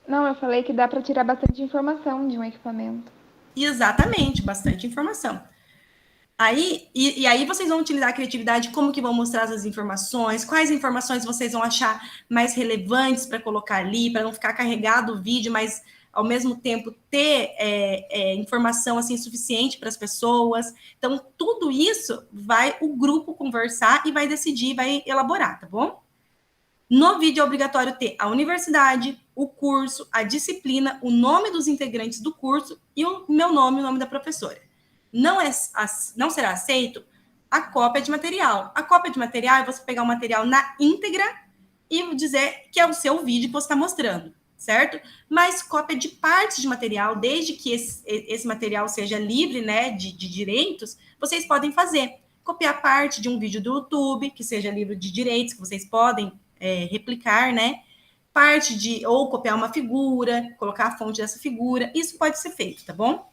Não, eu falei que dá para tirar bastante informação de um equipamento. Exatamente, bastante informação. Aí vocês vão utilizar a criatividade, como que vão mostrar as informações, quais informações vocês vão achar mais relevantes para colocar ali, para não ficar carregado o vídeo, mas ao mesmo tempo ter informação assim suficiente para as pessoas. Então, tudo isso vai o grupo conversar e vai decidir, vai elaborar, tá bom? No vídeo é obrigatório ter a universidade, o curso, a disciplina, o nome dos integrantes do curso e o meu nome, o nome da professora. Não será aceito a cópia de material. A cópia de material é você pegar o material na íntegra e dizer que é o seu vídeo que você está mostrando, certo? Mas cópia de partes de material, desde que esse material seja livre, né, de direitos, vocês podem fazer. Copiar parte de um vídeo do YouTube, que seja livre de direitos, que vocês podem replicar, né? Ou copiar uma figura, colocar a fonte dessa figura. Isso pode ser feito, tá bom?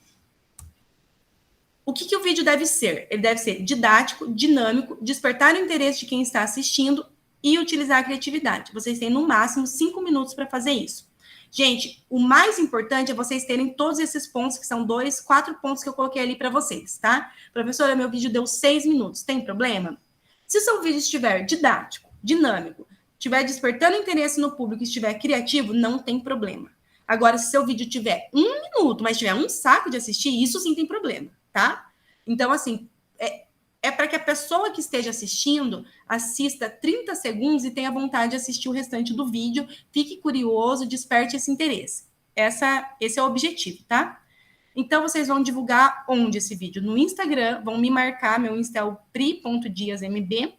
O que o vídeo deve ser? Ele deve ser didático, dinâmico, despertar o interesse de quem está assistindo e utilizar a criatividade. Vocês têm, no máximo, 5 minutos para fazer isso. Gente, o mais importante é vocês terem todos esses pontos, que são 4 pontos que eu coloquei ali para vocês, tá? Professora, meu vídeo deu 6 minutos, tem problema? Se o seu vídeo estiver didático, dinâmico, estiver despertando interesse no público e estiver criativo, não tem problema. Agora, se seu vídeo tiver 1 minuto, mas tiver um saco de assistir, isso sim tem problema, tá? Então, assim, é para que a pessoa que esteja assistindo assista 30 segundos e tenha vontade de assistir o restante do vídeo, fique curioso, desperte esse interesse. Esse é o objetivo, tá? Então, vocês vão divulgar onde esse vídeo? No Instagram, vão me marcar, meu Insta é o pri.diasmb,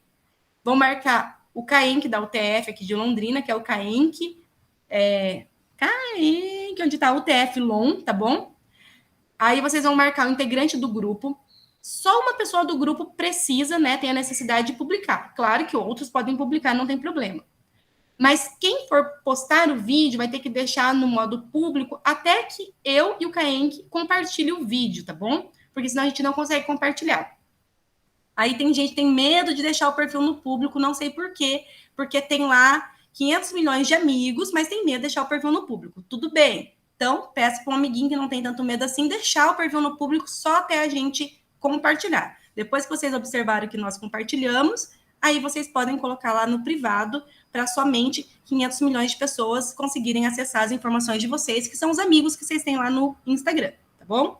vão marcar o CAENC da UTF aqui de Londrina, que é o CAENC, onde está o UTF LON, tá bom? Aí vocês vão marcar o integrante do grupo. Só uma pessoa do grupo precisa, né, tem a necessidade de publicar. Claro que outros podem publicar, não tem problema. Mas quem for postar o vídeo vai ter que deixar no modo público até que eu e o CAENC compartilhe o vídeo, tá bom? Porque senão a gente não consegue compartilhar. Aí tem gente que tem medo de deixar o perfil no público, não sei por quê, porque tem lá 500 milhões de amigos, mas tem medo de deixar o perfil no público. Tudo bem. Então, peço para um amiguinho que não tem tanto medo assim, deixar o perfil no público só até a gente compartilhar. Depois que vocês observaram que nós compartilhamos, aí vocês podem colocar lá no privado para somente 500 milhões de pessoas conseguirem acessar as informações de vocês, que são os amigos que vocês têm lá no Instagram, tá bom?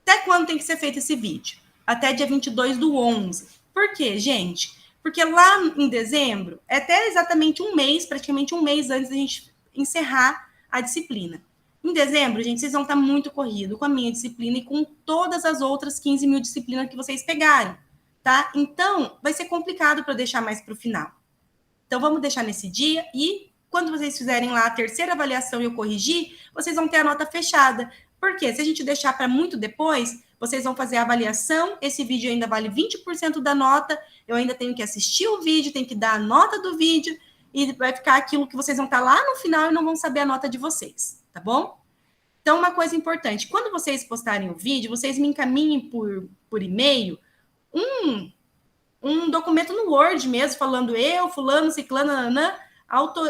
Até quando tem que ser feito esse vídeo? Até dia 22/11. Por quê, gente? Porque lá em dezembro, é até exatamente um mês, praticamente um mês antes da gente encerrar a disciplina. Em dezembro, gente, vocês vão estar muito corrido com a minha disciplina e com todas as outras 15 mil disciplinas que vocês pegaram, tá? Então, vai ser complicado para deixar mais para o final. Então, vamos deixar nesse dia e quando vocês fizerem lá a terceira avaliação e eu corrigir, vocês vão ter a nota fechada. Por quê? Se a gente deixar para muito depois, vocês vão fazer a avaliação, esse vídeo ainda vale 20% da nota, eu ainda tenho que assistir o vídeo, tenho que dar a nota do vídeo, e vai ficar aquilo que vocês vão estar lá no final e não vão saber a nota de vocês, tá bom? Então, uma coisa importante, quando vocês postarem o vídeo, vocês me encaminhem por e-mail um documento no Word mesmo, falando eu, fulano, ciclano, nananã,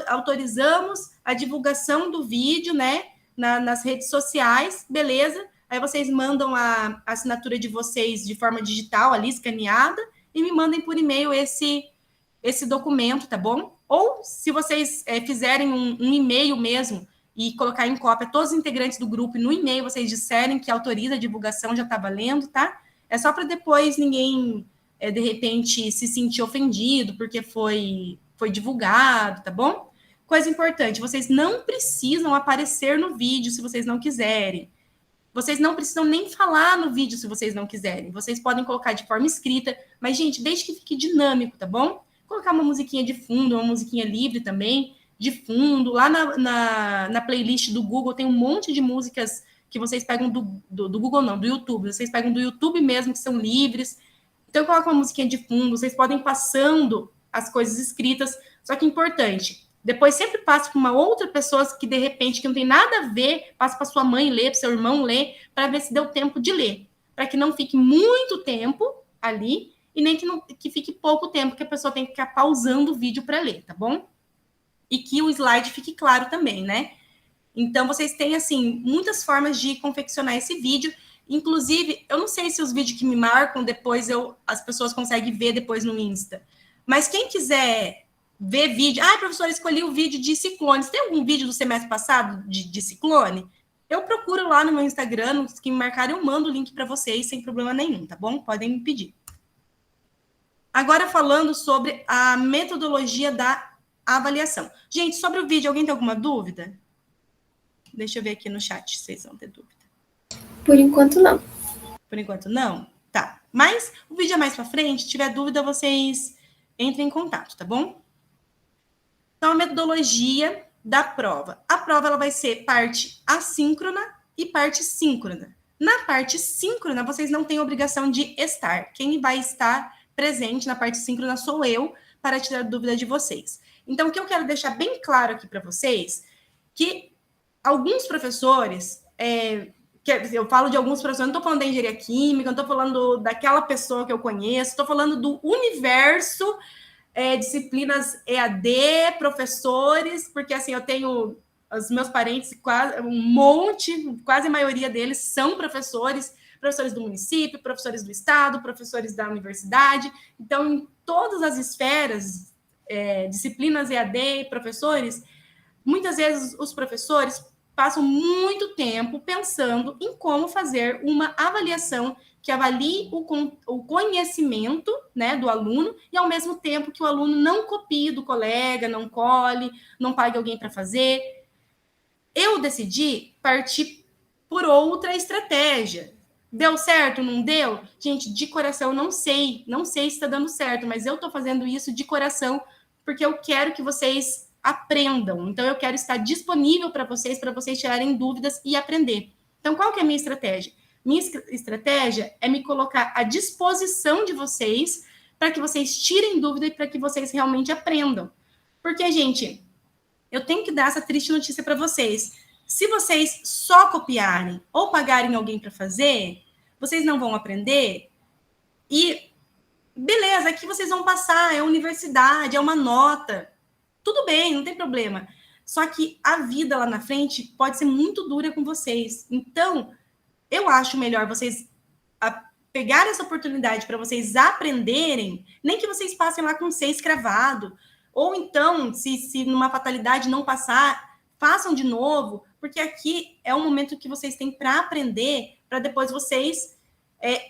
autorizamos a divulgação do vídeo, né, nas redes sociais, beleza? Aí vocês mandam a assinatura de vocês de forma digital, ali, escaneada, e me mandem por e-mail esse documento, tá bom? Ou, se vocês fizerem um e-mail mesmo e colocar em cópia todos os integrantes do grupo, e no e-mail vocês disserem que autoriza a divulgação, já tá valendo, tá? É só para depois ninguém, de repente, se sentir ofendido porque foi divulgado, tá bom? Coisa importante, vocês não precisam aparecer no vídeo se vocês não quiserem. Vocês não precisam nem falar no vídeo se vocês não quiserem. Vocês podem colocar de forma escrita, mas, gente, desde que fique dinâmico, tá bom? Colocar uma musiquinha de fundo, uma musiquinha livre também, de fundo. Lá na playlist do Google tem um monte de músicas que vocês pegam do Google, não, do YouTube. Vocês pegam do YouTube mesmo, que são livres. Então, coloca uma musiquinha de fundo. Vocês podem ir passando as coisas escritas. Só que é importante, depois sempre passe para uma outra pessoa que, de repente, que não tem nada a ver, passe para sua mãe ler, para seu irmão ler, para ver se deu tempo de ler. Para que não fique muito tempo ali e nem que fique pouco tempo, que a pessoa tem que ficar pausando o vídeo para ler, tá bom? E que o slide fique claro também, né? Então, vocês têm, assim, muitas formas de confeccionar esse vídeo. Inclusive, eu não sei se os vídeos que me marcam depois as pessoas conseguem ver depois no Insta. Mas quem quiser ver vídeo... professora, escolhi o vídeo de ciclones. Tem algum vídeo do semestre passado de ciclone? Eu procuro lá no meu Instagram, os que me marcarem, eu mando o link para vocês, sem problema nenhum, tá bom? Podem me pedir. Agora, falando sobre a metodologia da avaliação. Gente, sobre o vídeo, alguém tem alguma dúvida? Deixa eu ver aqui no chat se vocês vão ter dúvida. Por enquanto, não. Por enquanto, não? Tá. Mas o vídeo é mais para frente. Se tiver dúvida, vocês entrem em contato, tá bom? Então, a metodologia da prova. A prova ela vai ser parte assíncrona e parte síncrona. Na parte síncrona, vocês não têm obrigação de estar. Quem vai estar presente na parte síncrona sou eu, para tirar dúvida de vocês. Então, o que eu quero deixar bem claro aqui para vocês, que alguns professores, eu falo de alguns professores, não estou falando da engenharia química, não estou falando daquela pessoa que eu conheço, estou falando do universo, disciplinas EAD, professores, porque assim, eu tenho os meus parentes, quase um monte, quase a maioria deles são professores do município, professores do estado, professores da universidade. Então, em todas as esferas, disciplinas EAD, professores, muitas vezes os professores passam muito tempo pensando em como fazer uma avaliação que avalie o conhecimento, né, do aluno e, ao mesmo tempo, que o aluno não copie do colega, não cole, não pague alguém para fazer. Eu decidi partir por outra estratégia. Deu certo, não deu? Gente, de coração, não sei se está dando certo, mas eu estou fazendo isso de coração porque eu quero que vocês aprendam. Então, eu quero estar disponível para vocês tirarem dúvidas e aprender. Então, qual que é a minha estratégia? Minha estratégia é me colocar à disposição de vocês para que vocês tirem dúvida e para que vocês realmente aprendam. Porque, gente, eu tenho que dar essa triste notícia para vocês. Se vocês só copiarem ou pagarem alguém para fazer, vocês não vão aprender. E, beleza, aqui vocês vão passar, é universidade, é uma nota. Tudo bem, não tem problema. Só que a vida lá na frente pode ser muito dura com vocês. Então, eu acho melhor vocês pegarem essa oportunidade para vocês aprenderem, nem que vocês passem lá com 6 cravado. Ou então, se numa fatalidade não passar, façam de novo, porque aqui é um momento que vocês têm para aprender, para depois vocês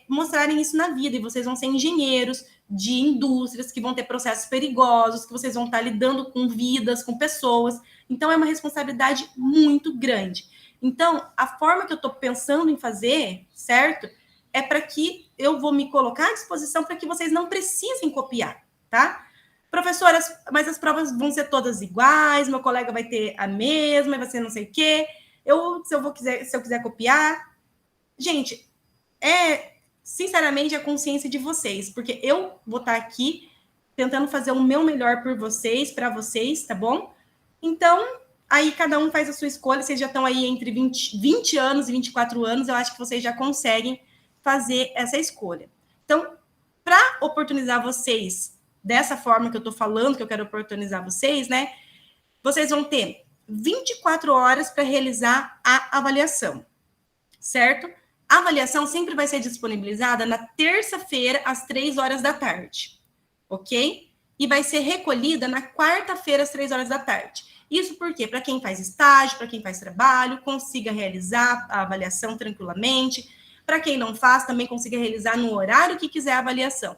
mostrarem isso na vida, e vocês vão ser engenheiros de indústrias que vão ter processos perigosos, que vocês vão estar lidando com vidas, com pessoas. Então, é uma responsabilidade muito grande. Então, a forma que eu estou pensando em fazer, certo? É para que eu vou me colocar à disposição para que vocês não precisem copiar, tá? Professoras, mas as provas vão ser todas iguais, meu colega vai ter a mesma, vai ser não sei o quê. Se eu quiser copiar... Gente, sinceramente, a consciência de vocês, porque eu vou estar aqui tentando fazer o meu melhor por vocês, para vocês, tá bom? Então, aí cada um faz a sua escolha, vocês já estão aí entre 20 anos e 24 anos, eu acho que vocês já conseguem fazer essa escolha. Então, para oportunizar vocês dessa forma que eu estou falando, que eu quero oportunizar vocês, né? Vocês vão ter 24 horas para realizar a avaliação, certo? A avaliação sempre vai ser disponibilizada na terça-feira, às 3 horas da tarde, ok? E vai ser recolhida na quarta-feira, às 3 horas da tarde. Isso porque, para quem faz estágio, para quem faz trabalho, consiga realizar a avaliação tranquilamente. Para quem não faz, também consiga realizar no horário que quiser a avaliação.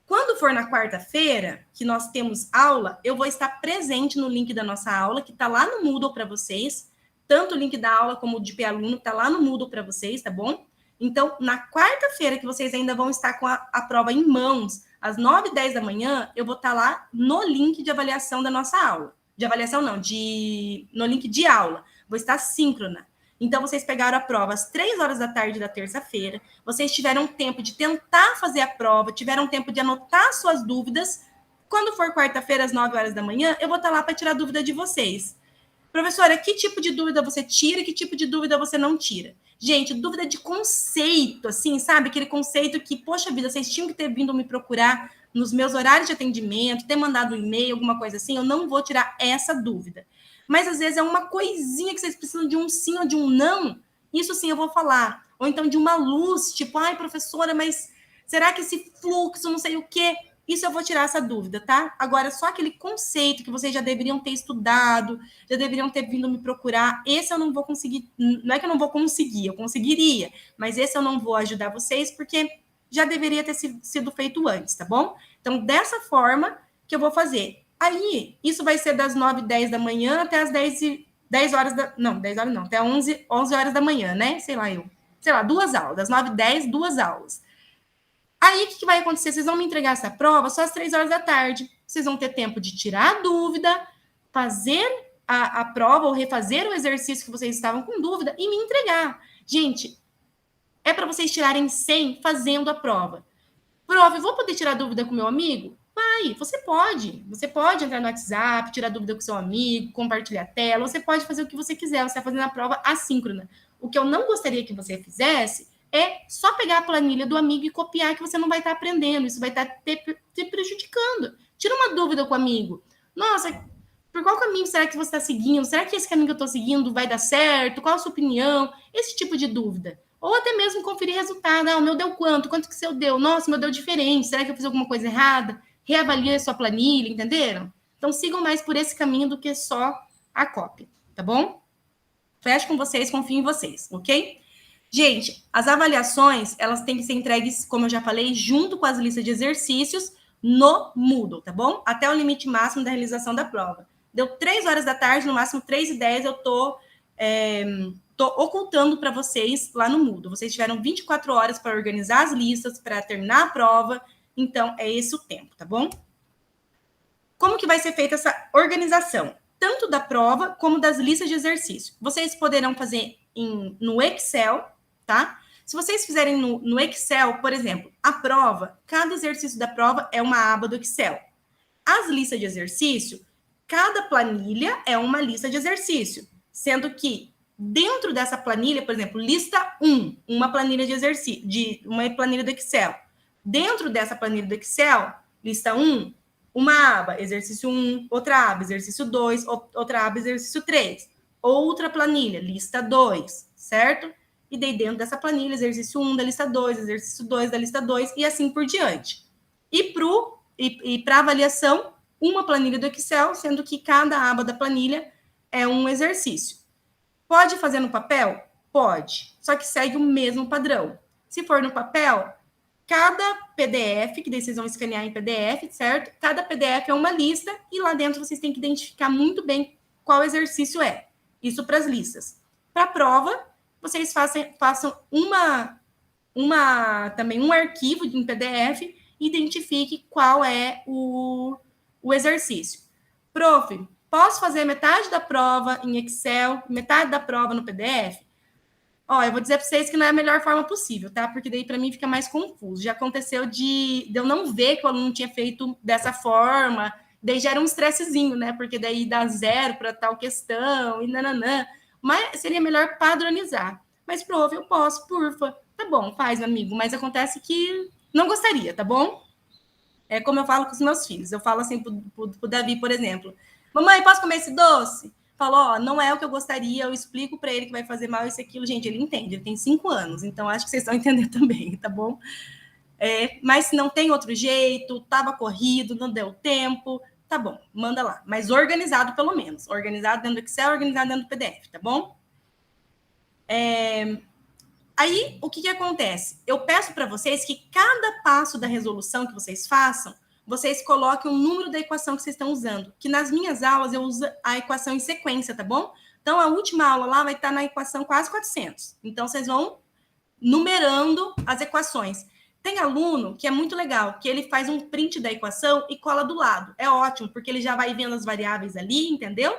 Quando for na quarta-feira, que nós temos aula, eu vou estar presente no link da nossa aula, que está lá no Moodle para vocês. Tanto o link da aula como o de P-Aluno está lá no Moodle para vocês, tá bom? Então, na quarta-feira, que vocês ainda vão estar com a prova em mãos, às 9h10 da manhã, eu vou estar lá no link de avaliação da nossa aula. De avaliação não, no link de aula. Vou estar síncrona. Então, vocês pegaram a prova às 3 horas da tarde da terça-feira, vocês tiveram tempo de tentar fazer a prova, tiveram tempo de anotar suas dúvidas. Quando for quarta-feira, às 9 horas da manhã, eu vou estar lá para tirar a dúvida de vocês. Professora, que tipo de dúvida você tira e que tipo de dúvida você não tira? Gente, dúvida de conceito, assim, sabe? Aquele conceito que, poxa vida, vocês tinham que ter vindo me procurar nos meus horários de atendimento, ter mandado um e-mail, alguma coisa assim, eu não vou tirar essa dúvida. Mas, às vezes, é uma coisinha que vocês precisam de um sim ou de um não, isso sim eu vou falar. Ou então de uma luz, tipo, ai, professora, mas será que esse fluxo, não sei o quê... Isso eu vou tirar essa dúvida, tá? Agora, só aquele conceito que vocês já deveriam ter estudado, já deveriam ter vindo me procurar, esse eu não vou conseguir, não é que eu não vou conseguir, eu conseguiria, mas esse eu não vou ajudar vocês, porque já deveria ter sido feito antes, tá bom? Então, dessa forma que eu vou fazer. Aí, isso vai ser das 9h10 da manhã até as 10 horas da... Não, 10 horas não, até 11 horas da manhã, né? Sei lá, 2 aulas, das 9h10, 2 aulas. Aí, o que vai acontecer? Vocês vão me entregar essa prova só às 3 horas da tarde. Vocês vão ter tempo de tirar a dúvida, fazer a prova ou refazer o exercício que vocês estavam com dúvida e me entregar. Gente, é para vocês tirarem 100 fazendo a prova. Prof, eu vou poder tirar dúvida com meu amigo? Vai, você pode. Você pode entrar no WhatsApp, tirar dúvida com seu amigo, compartilhar a tela, você pode fazer o que você quiser, você vai fazendo a prova assíncrona. O que eu não gostaria que você fizesse é só pegar a planilha do amigo e copiar, que você não vai estar aprendendo. Isso vai estar te prejudicando. Tira uma dúvida com o amigo. Nossa, por qual caminho será que você está seguindo? Será que esse caminho que eu estou seguindo vai dar certo? Qual a sua opinião? Esse tipo de dúvida. Ou até mesmo conferir resultado. Ah, o meu deu quanto? Quanto que o seu deu? Nossa, o meu deu diferente. Será que eu fiz alguma coisa errada? Reavalie a sua planilha, entenderam? Então, sigam mais por esse caminho do que só a cópia, tá bom? Fecho com vocês, confio em vocês, ok? Gente, as avaliações, elas têm que ser entregues, como eu já falei, junto com as listas de exercícios no Moodle, tá bom? Até o limite máximo da realização da prova. Deu 3 horas da tarde, no máximo 3h10, eu tô ocultando para vocês lá no Moodle. Vocês tiveram 24 horas para organizar as listas, para terminar a prova, então é esse o tempo, tá bom? Como que vai ser feita essa organização? Tanto da prova como das listas de exercício. Vocês poderão fazer no Excel, tá? Se vocês fizerem no Excel, por exemplo, a prova, cada exercício da prova é uma aba do Excel. As listas de exercício, cada planilha é uma lista de exercício, sendo que dentro dessa planilha, por exemplo, lista 1, uma planilha de exercício, uma planilha do Excel. Dentro dessa planilha do Excel, lista 1, uma aba, exercício 1, outra aba, exercício 2, outra aba, exercício 3. Outra planilha, lista 2, certo? E daí dentro dessa planilha, exercício 1 da lista 2, exercício 2 da lista 2 e assim por diante. E para avaliação, uma planilha do Excel, sendo que cada aba da planilha é um exercício. Pode fazer no papel? Pode, só que segue o mesmo padrão. Se for no papel, cada PDF, que daí vocês vão escanear em PDF, certo? Cada PDF é uma lista e lá dentro vocês têm que identificar muito bem qual exercício é. Isso para as listas. Para a prova, vocês façam também um arquivo em PDF e identifique qual é o exercício. Prof, posso fazer metade da prova em Excel, metade da prova no PDF? Ó, eu vou dizer para vocês que não é a melhor forma possível, tá? Porque daí para mim fica mais confuso. Já aconteceu de eu não ver que o aluno tinha feito dessa forma, daí gera um estressezinho, né? Porque daí dá 0 para tal questão e nananã. Mas seria melhor padronizar. Mas, prof, eu posso, porfa. Tá bom, faz, amigo. Mas acontece que não gostaria, tá bom? É como eu falo com os meus filhos. Eu falo assim pro Davi, por exemplo. Mamãe, posso comer esse doce? Falo, ó, não é o que eu gostaria, eu explico para ele que vai fazer mal isso, aquilo. Gente, ele entende, ele tem 5 anos, então acho que vocês vão entender também, tá bom? Mas se não tem outro jeito, tava corrido, não deu tempo, tá bom, manda lá. Mas organizado, pelo menos. Organizado dentro do Excel, organizado dentro do PDF, tá bom? Aí, o que acontece? Eu peço para vocês que cada passo da resolução que vocês façam, vocês coloquem o número da equação que vocês estão usando. Que nas minhas aulas eu uso a equação em sequência, tá bom? Então, a última aula lá vai estar na equação quase 400. Então, vocês vão numerando as equações. Tem aluno que é muito legal, que ele faz um print da equação e cola do lado. É ótimo, porque ele já vai vendo as variáveis ali, entendeu?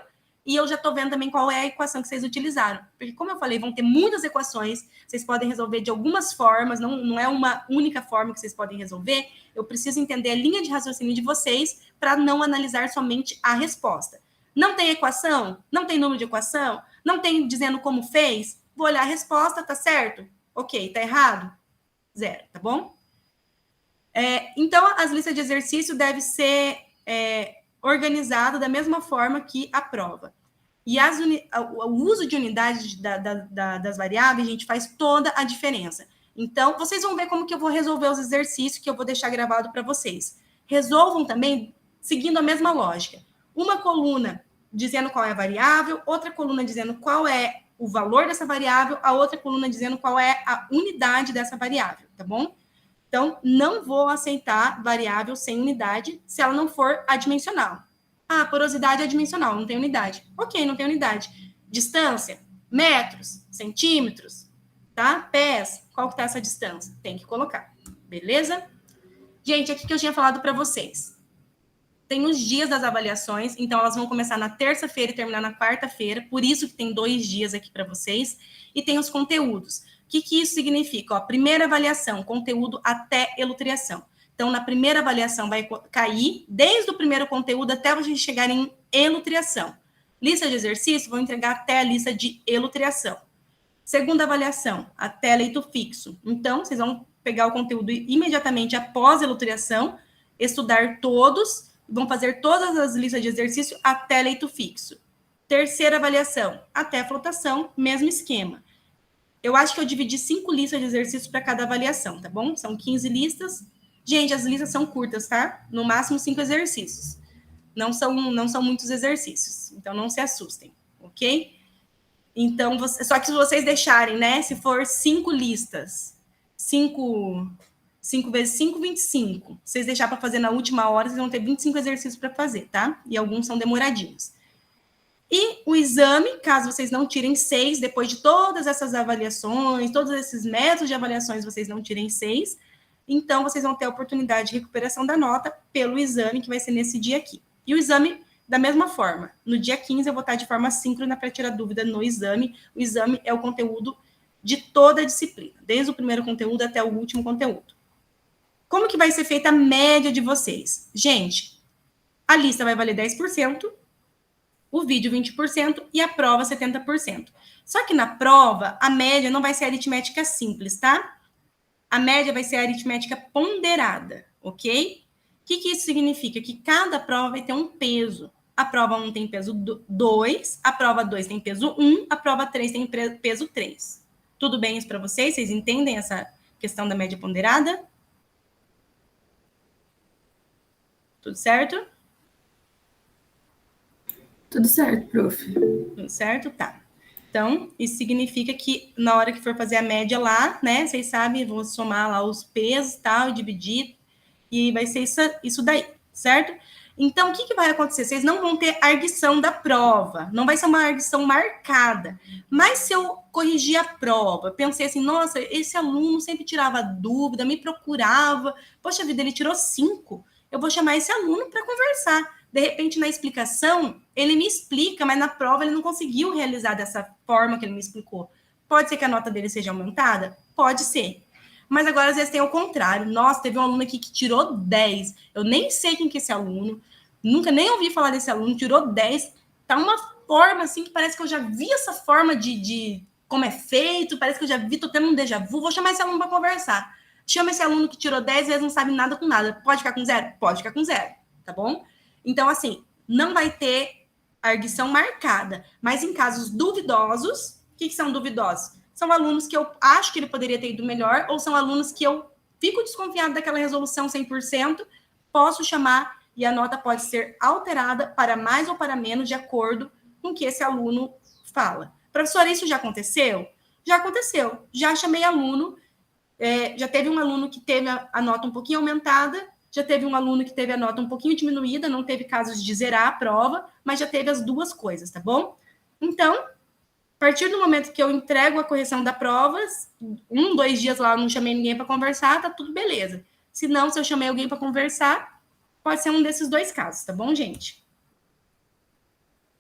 E eu já estou vendo também qual é a equação que vocês utilizaram. Porque, como eu falei, vão ter muitas equações, vocês podem resolver de algumas formas, não é uma única forma que vocês podem resolver. Eu preciso entender a linha de raciocínio de vocês para não analisar somente a resposta. Não tem equação? Não tem número de equação? Não tem dizendo como fez? Vou olhar a resposta, tá certo? Ok, tá errado? 0, tá bom? Então, as listas de exercício devem ser organizado da mesma forma que a prova. E o uso de unidades das variáveis, gente, faz toda a diferença. Então, vocês vão ver como que eu vou resolver os exercícios que eu vou deixar gravado para vocês. Resolvam também seguindo a mesma lógica. Uma coluna dizendo qual é a variável, outra coluna dizendo qual é o valor dessa variável, a outra coluna dizendo qual é a unidade dessa variável, tá bom? Então, não vou aceitar variável sem unidade se ela não for adimensional. Ah, porosidade é adimensional, não tem unidade. Ok, não tem unidade. Distância, metros, centímetros, tá? Pés, qual que tá essa distância? Tem que colocar, beleza? Gente, aqui que eu tinha falado para vocês. Tem os dias das avaliações, então elas vão começar na terça-feira e terminar na quarta-feira, por isso que tem 2 dias aqui para vocês. E tem os conteúdos. O que isso significa? Ó, primeira avaliação, conteúdo até elutriação. Então, na primeira avaliação vai cair, desde o primeiro conteúdo até vocês chegarem em elutriação. Lista de exercício, vou entregar até a lista de elutriação. Segunda avaliação, até leito fixo. Então, vocês vão pegar o conteúdo imediatamente após a elutriação, estudar todos, vão fazer todas as listas de exercício até leito fixo. Terceira avaliação, até flotação, mesmo esquema. Eu acho que eu dividi 5 listas de exercícios para cada avaliação, tá bom? São 15 listas. Gente, as listas são curtas, tá? No máximo 5 exercícios. Não são muitos exercícios. Então, não se assustem, ok? Então, só que se vocês deixarem, né? Se for 5 listas, 5 vezes 5, 25. Se vocês deixarem para fazer na última hora, vocês vão ter 25 exercícios para fazer, tá? E alguns são demoradinhos. E o exame, caso vocês não tirem 6, depois de todas essas avaliações, todos esses métodos de avaliações, vocês não tirem 6, então vocês vão ter a oportunidade de recuperação da nota pelo exame, que vai ser nesse dia aqui. E o exame, da mesma forma, no dia 15 eu vou estar de forma síncrona para tirar dúvida no exame. O exame é o conteúdo de toda a disciplina, desde o primeiro conteúdo até o último conteúdo. Como que vai ser feita a média de vocês? Gente, a lista vai valer 10%, o vídeo 20% e a prova 70%. Só que na prova, a média não vai ser aritmética simples, tá? A média vai ser aritmética ponderada, ok? O que isso significa? Que cada prova vai ter um peso. A prova 1 tem peso 2, a prova 2 tem peso 1, a prova 3 tem peso 3. Tudo bem isso para vocês? Vocês entendem essa questão da média ponderada? Tudo certo? Tudo certo, prof. Tudo certo? Tá. Então, isso significa que na hora que for fazer a média lá, né, vocês sabem, vou somar lá os pesos e tal, dividir, e vai ser isso daí, certo? Então, o que vai acontecer? Vocês não vão ter arguição da prova, não vai ser uma arguição marcada. Mas se eu corrigir a prova, pensei assim, nossa, esse aluno sempre tirava dúvida, me procurava, poxa vida, ele tirou 5, eu vou chamar esse aluno para conversar. De repente, na explicação, ele me explica, mas na prova ele não conseguiu realizar dessa forma que ele me explicou. Pode ser que a nota dele seja aumentada? Pode ser. Mas agora, às vezes, tem o contrário. Nossa, teve um aluno aqui que tirou 10. Eu nem sei quem que é esse aluno. Nunca nem ouvi falar desse aluno. Tirou 10. Tá uma forma, assim, que parece que eu já vi essa forma de como é feito. Parece que eu já vi, tô tendo um déjà vu. Vou chamar esse aluno para conversar. Chama esse aluno que tirou 10 vezes, não sabe nada com nada. Pode ficar com 0? Pode ficar com 0. Tá bom? Então, assim, não vai ter arguição marcada. Mas em casos duvidosos, o que são duvidosos? São alunos que eu acho que ele poderia ter ido melhor, ou são alunos que eu fico desconfiado daquela resolução 100%, posso chamar e a nota pode ser alterada para mais ou para menos de acordo com o que esse aluno fala. Professora, isso já aconteceu? Já aconteceu. Já chamei aluno, já teve um aluno que teve a nota um pouquinho aumentada, já teve um aluno que teve a nota um pouquinho diminuída, não teve casos de zerar a prova, mas já teve as duas coisas, tá bom? Então, a partir do momento que eu entrego a correção da prova, 1, 2 dias lá eu não chamei ninguém para conversar, tá tudo beleza. Se não, se eu chamei alguém para conversar, pode ser um desses 2 casos, tá bom, gente?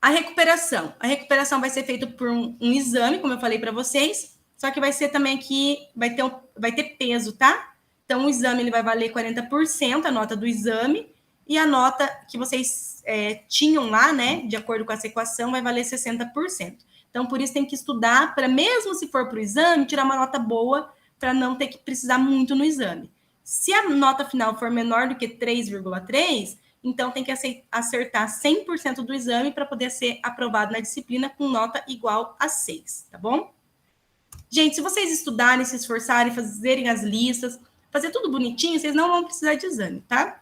A recuperação vai ser feita por um exame, como eu falei para vocês, só que vai ser também aqui, vai ter peso, tá? Então, o exame ele vai valer 40%, a nota do exame, e a nota que vocês tinham lá, né, de acordo com essa equação, vai valer 60%. Então, por isso tem que estudar para, mesmo se for para o exame, tirar uma nota boa para não ter que precisar muito no exame. Se a nota final for menor do que 3,3, então tem que acertar 100% do exame para poder ser aprovado na disciplina com nota igual a 6, tá bom? Gente, se vocês estudarem, se esforçarem, fazerem as listas, fazer tudo bonitinho, vocês não vão precisar de exame, tá?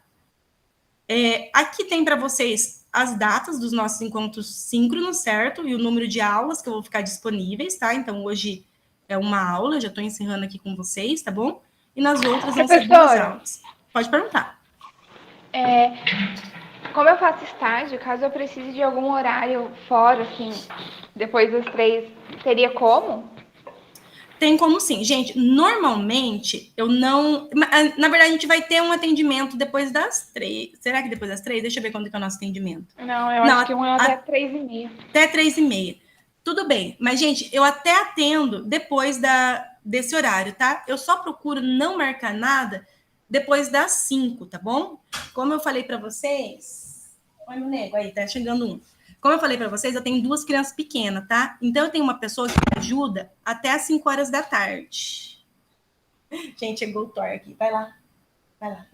Aqui tem para vocês as datas dos nossos encontros síncronos, certo? E o número de aulas que eu vou ficar disponíveis, tá? Então, hoje é uma aula, já estou encerrando aqui com vocês, tá bom? E nas outras vão ser 2 aulas. Pode perguntar. Como eu faço estágio, caso eu precise de algum horário fora, assim, depois das 3, teria como? Tem como sim. Gente, normalmente, eu não... Na verdade, a gente vai ter um atendimento depois das 3. Será que depois das 3? Deixa eu ver quando que é o nosso atendimento. Não, acho que um é até 3h30. Até 3h30. Tudo bem. Mas, gente, eu até atendo depois desse horário, tá? Eu só procuro não marcar nada depois das 5, tá bom? Como eu falei para vocês... Olha o nego aí, tá chegando um. Como eu falei para vocês, eu tenho 2 crianças pequenas, tá? Então, eu tenho uma pessoa que me ajuda até às 5 horas da tarde. Gente, chegou o Thor aqui. Vai lá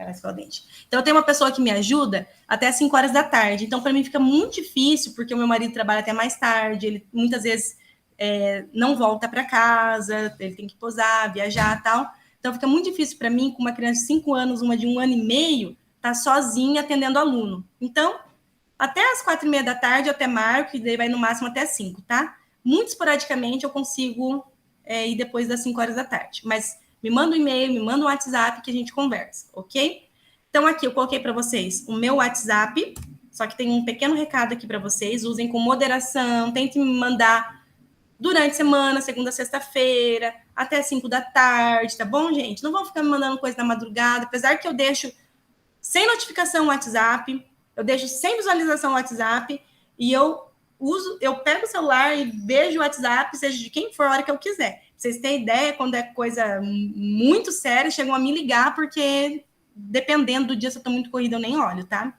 escovar o dente. Então, eu tenho uma pessoa que me ajuda até às 5 horas da tarde. Então, para mim, fica muito difícil, porque o meu marido trabalha até mais tarde. Ele, muitas vezes, não volta para casa. Ele tem que posar, viajar e tal. Então, fica muito difícil para mim, com uma criança de 5 anos, uma de 1 ano e meio, estar sozinha atendendo aluno. Então, até às 4h30 da tarde, eu até marco, e daí vai no máximo até 5, tá? Muito esporadicamente, eu consigo ir depois das 5 horas da tarde. Mas me manda um e-mail, me manda um WhatsApp que a gente conversa, ok? Então, aqui eu coloquei para vocês o meu WhatsApp, só que tem um pequeno recado aqui para vocês. Usem com moderação, tentem me mandar durante a semana, segunda a sexta-feira, até 5 da tarde, tá bom, gente? Não vão ficar me mandando coisa na madrugada, apesar que eu deixo sem notificação o WhatsApp, eu deixo sem visualização o WhatsApp, e eu pego o celular e vejo o WhatsApp, seja de quem for, a hora que eu quiser. Pra vocês terem ideia, quando é coisa muito séria, chegam a me ligar, porque dependendo do dia, se eu tô muito corrida, eu nem olho, tá?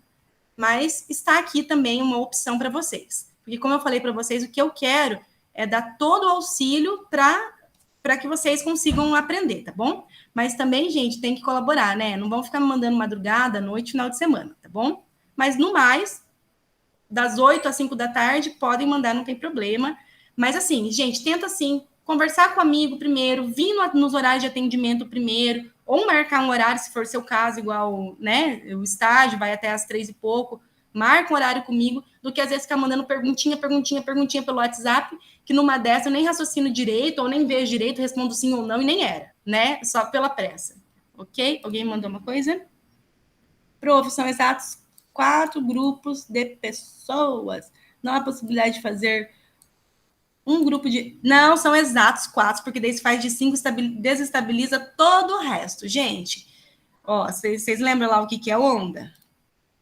Mas está aqui também uma opção para vocês. Porque, como eu falei para vocês, o que eu quero é dar todo o auxílio para que vocês consigam aprender, tá bom? Mas também, gente, tem que colaborar, né? Não vão ficar me mandando madrugada, noite, final de semana, tá bom? Mas, no mais, das 8 às 5 da tarde, podem mandar, não tem problema. Mas, assim, gente, tenta, assim, conversar com o amigo primeiro, vir nos horários de atendimento primeiro, ou marcar um horário, se for seu caso, igual, né, o estágio vai até às 3 e pouco, Marca um horário comigo, do que às vezes ficar mandando perguntinha pelo WhatsApp, que numa dessa eu nem raciocino direito, ou nem vejo direito, respondo sim ou não, e nem era, né? Só pela pressa. Ok? Alguém mandou uma coisa? Prof, são exatos 4 grupos de pessoas. Não há possibilidade de fazer um grupo de... Não, são exatos 4, porque daí se faz de 5, desestabiliza todo o resto. Gente, ó, vocês lembram lá o que é onda?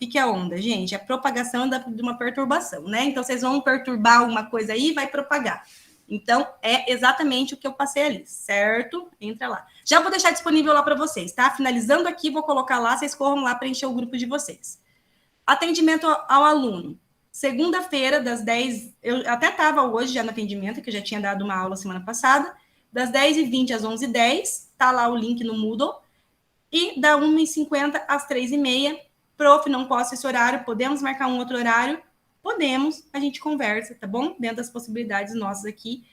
O que é onda, gente? É a propagação de uma perturbação, né? Então, vocês vão perturbar alguma coisa aí e vai propagar. Então, é exatamente o que eu passei ali, certo? Entra lá. Já vou deixar disponível lá para vocês, tá? Finalizando aqui, vou colocar lá, vocês corram lá para encher o grupo de vocês. Atendimento ao aluno. Segunda-feira, das 10... Eu até estava hoje já no atendimento, que eu já tinha dado uma aula semana passada. Das 10h20 às 11h10, tá lá o link no Moodle. E da 1h50 às 3h30, prof, não posso esse horário, podemos marcar um outro horário? Podemos, a gente conversa, tá bom? Dentro das possibilidades nossas aqui.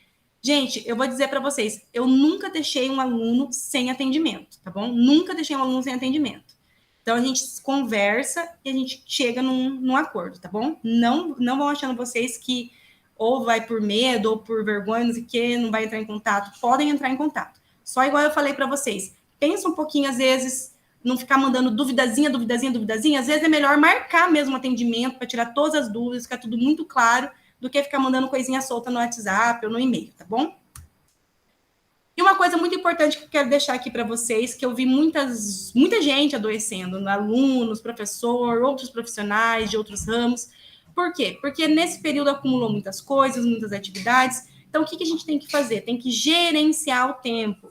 Gente, eu vou dizer para vocês, eu nunca deixei um aluno sem atendimento, tá bom? Nunca deixei um aluno sem atendimento. Então, a gente conversa e a gente chega num acordo, tá bom? Não vão achando vocês que ou vai por medo ou por vergonha, não sei o quê, não vai entrar em contato. Podem entrar em contato. Só igual eu falei para vocês, pensa um pouquinho, às vezes, não ficar mandando duvidazinha. Às vezes é melhor marcar mesmo o atendimento para tirar todas as dúvidas, ficar tudo muito claro, do que ficar mandando coisinha solta no WhatsApp ou no e-mail, tá bom? E uma coisa muito importante que eu quero deixar aqui para vocês, que eu vi muita gente adoecendo, alunos, professor, outros profissionais de outros ramos. Por quê? Porque nesse período acumulou muitas coisas, muitas atividades. Então, o que a gente tem que fazer? Tem que gerenciar o tempo.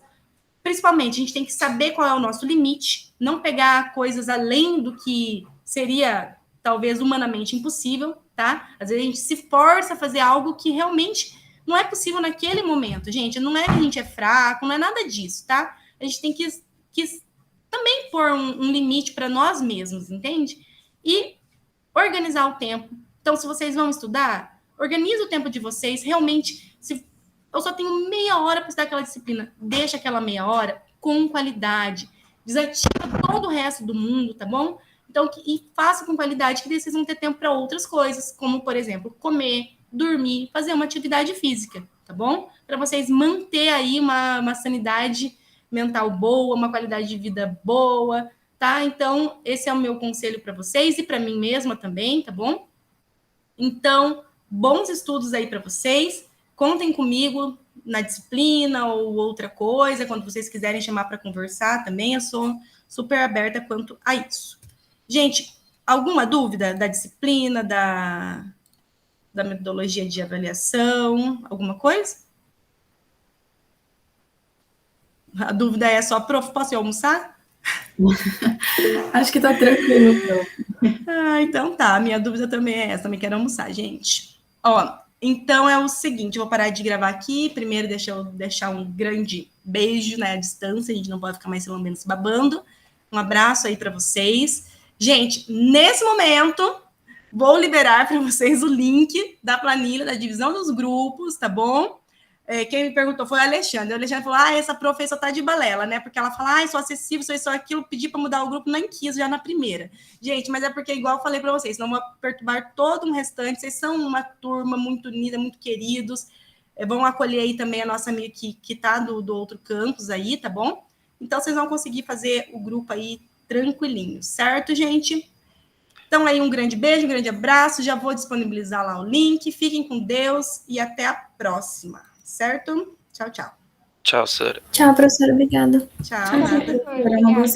Principalmente, a gente tem que saber qual é o nosso limite, não pegar coisas além do que seria, talvez, humanamente impossível, tá? Às vezes a gente se força a fazer algo que realmente não é possível naquele momento, gente. Não é que a gente é fraco, não é nada disso, tá? A gente tem que também pôr um limite para nós mesmos, entende? E organizar o tempo. Então, se vocês vão estudar, organize o tempo de vocês, realmente, se eu só tenho meia hora para estudar aquela disciplina, deixa aquela meia hora com qualidade, desativa todo o resto do mundo, tá bom? Então, e faça com qualidade, que daí vocês vão ter tempo para outras coisas, como, por exemplo, comer, dormir, fazer uma atividade física, tá bom? Para vocês manter aí uma sanidade mental boa, uma qualidade de vida boa, tá? Então, esse é o meu conselho para vocês e para mim mesma também, tá bom? Então, bons estudos aí para vocês. Contem comigo na disciplina ou outra coisa, quando vocês quiserem chamar para conversar também, eu sou super aberta quanto a isso. Gente, alguma dúvida da disciplina, da metodologia de avaliação, alguma coisa? A dúvida é só, prof, posso ir almoçar? Acho que tá tranquilo, prof. Então tá, a minha dúvida também é essa, também quero almoçar, gente. Ó, então é o seguinte, eu vou parar de gravar aqui, primeiro deixa eu deixar um grande beijo, né, à distância, a gente não pode ficar mais se lambendo, se babando. Um abraço aí para vocês. Gente, nesse momento, vou liberar para vocês o link da planilha, da divisão dos grupos, tá bom? Quem me perguntou foi o Alexandre. O Alexandre falou, essa professora tá de balela, né? Porque ela fala, sou acessível, sou isso, aquilo, pedi para mudar o grupo, nem quis já na primeira. Gente, mas é porque, igual eu falei para vocês, não vou perturbar todo o restante, vocês são uma turma muito unida, muito queridos, vão acolher aí também a nossa amiga que tá do outro campus aí, tá bom? Então, vocês vão conseguir fazer o grupo aí tranquilinho, certo, gente? Então, aí, um grande beijo, um grande abraço, já vou disponibilizar lá o link, fiquem com Deus e até a próxima, certo? Tchau, tchau. Tchau, Sara. Tchau, professora. Obrigada. Tchau, Tchau, nada. professora. Obrigada.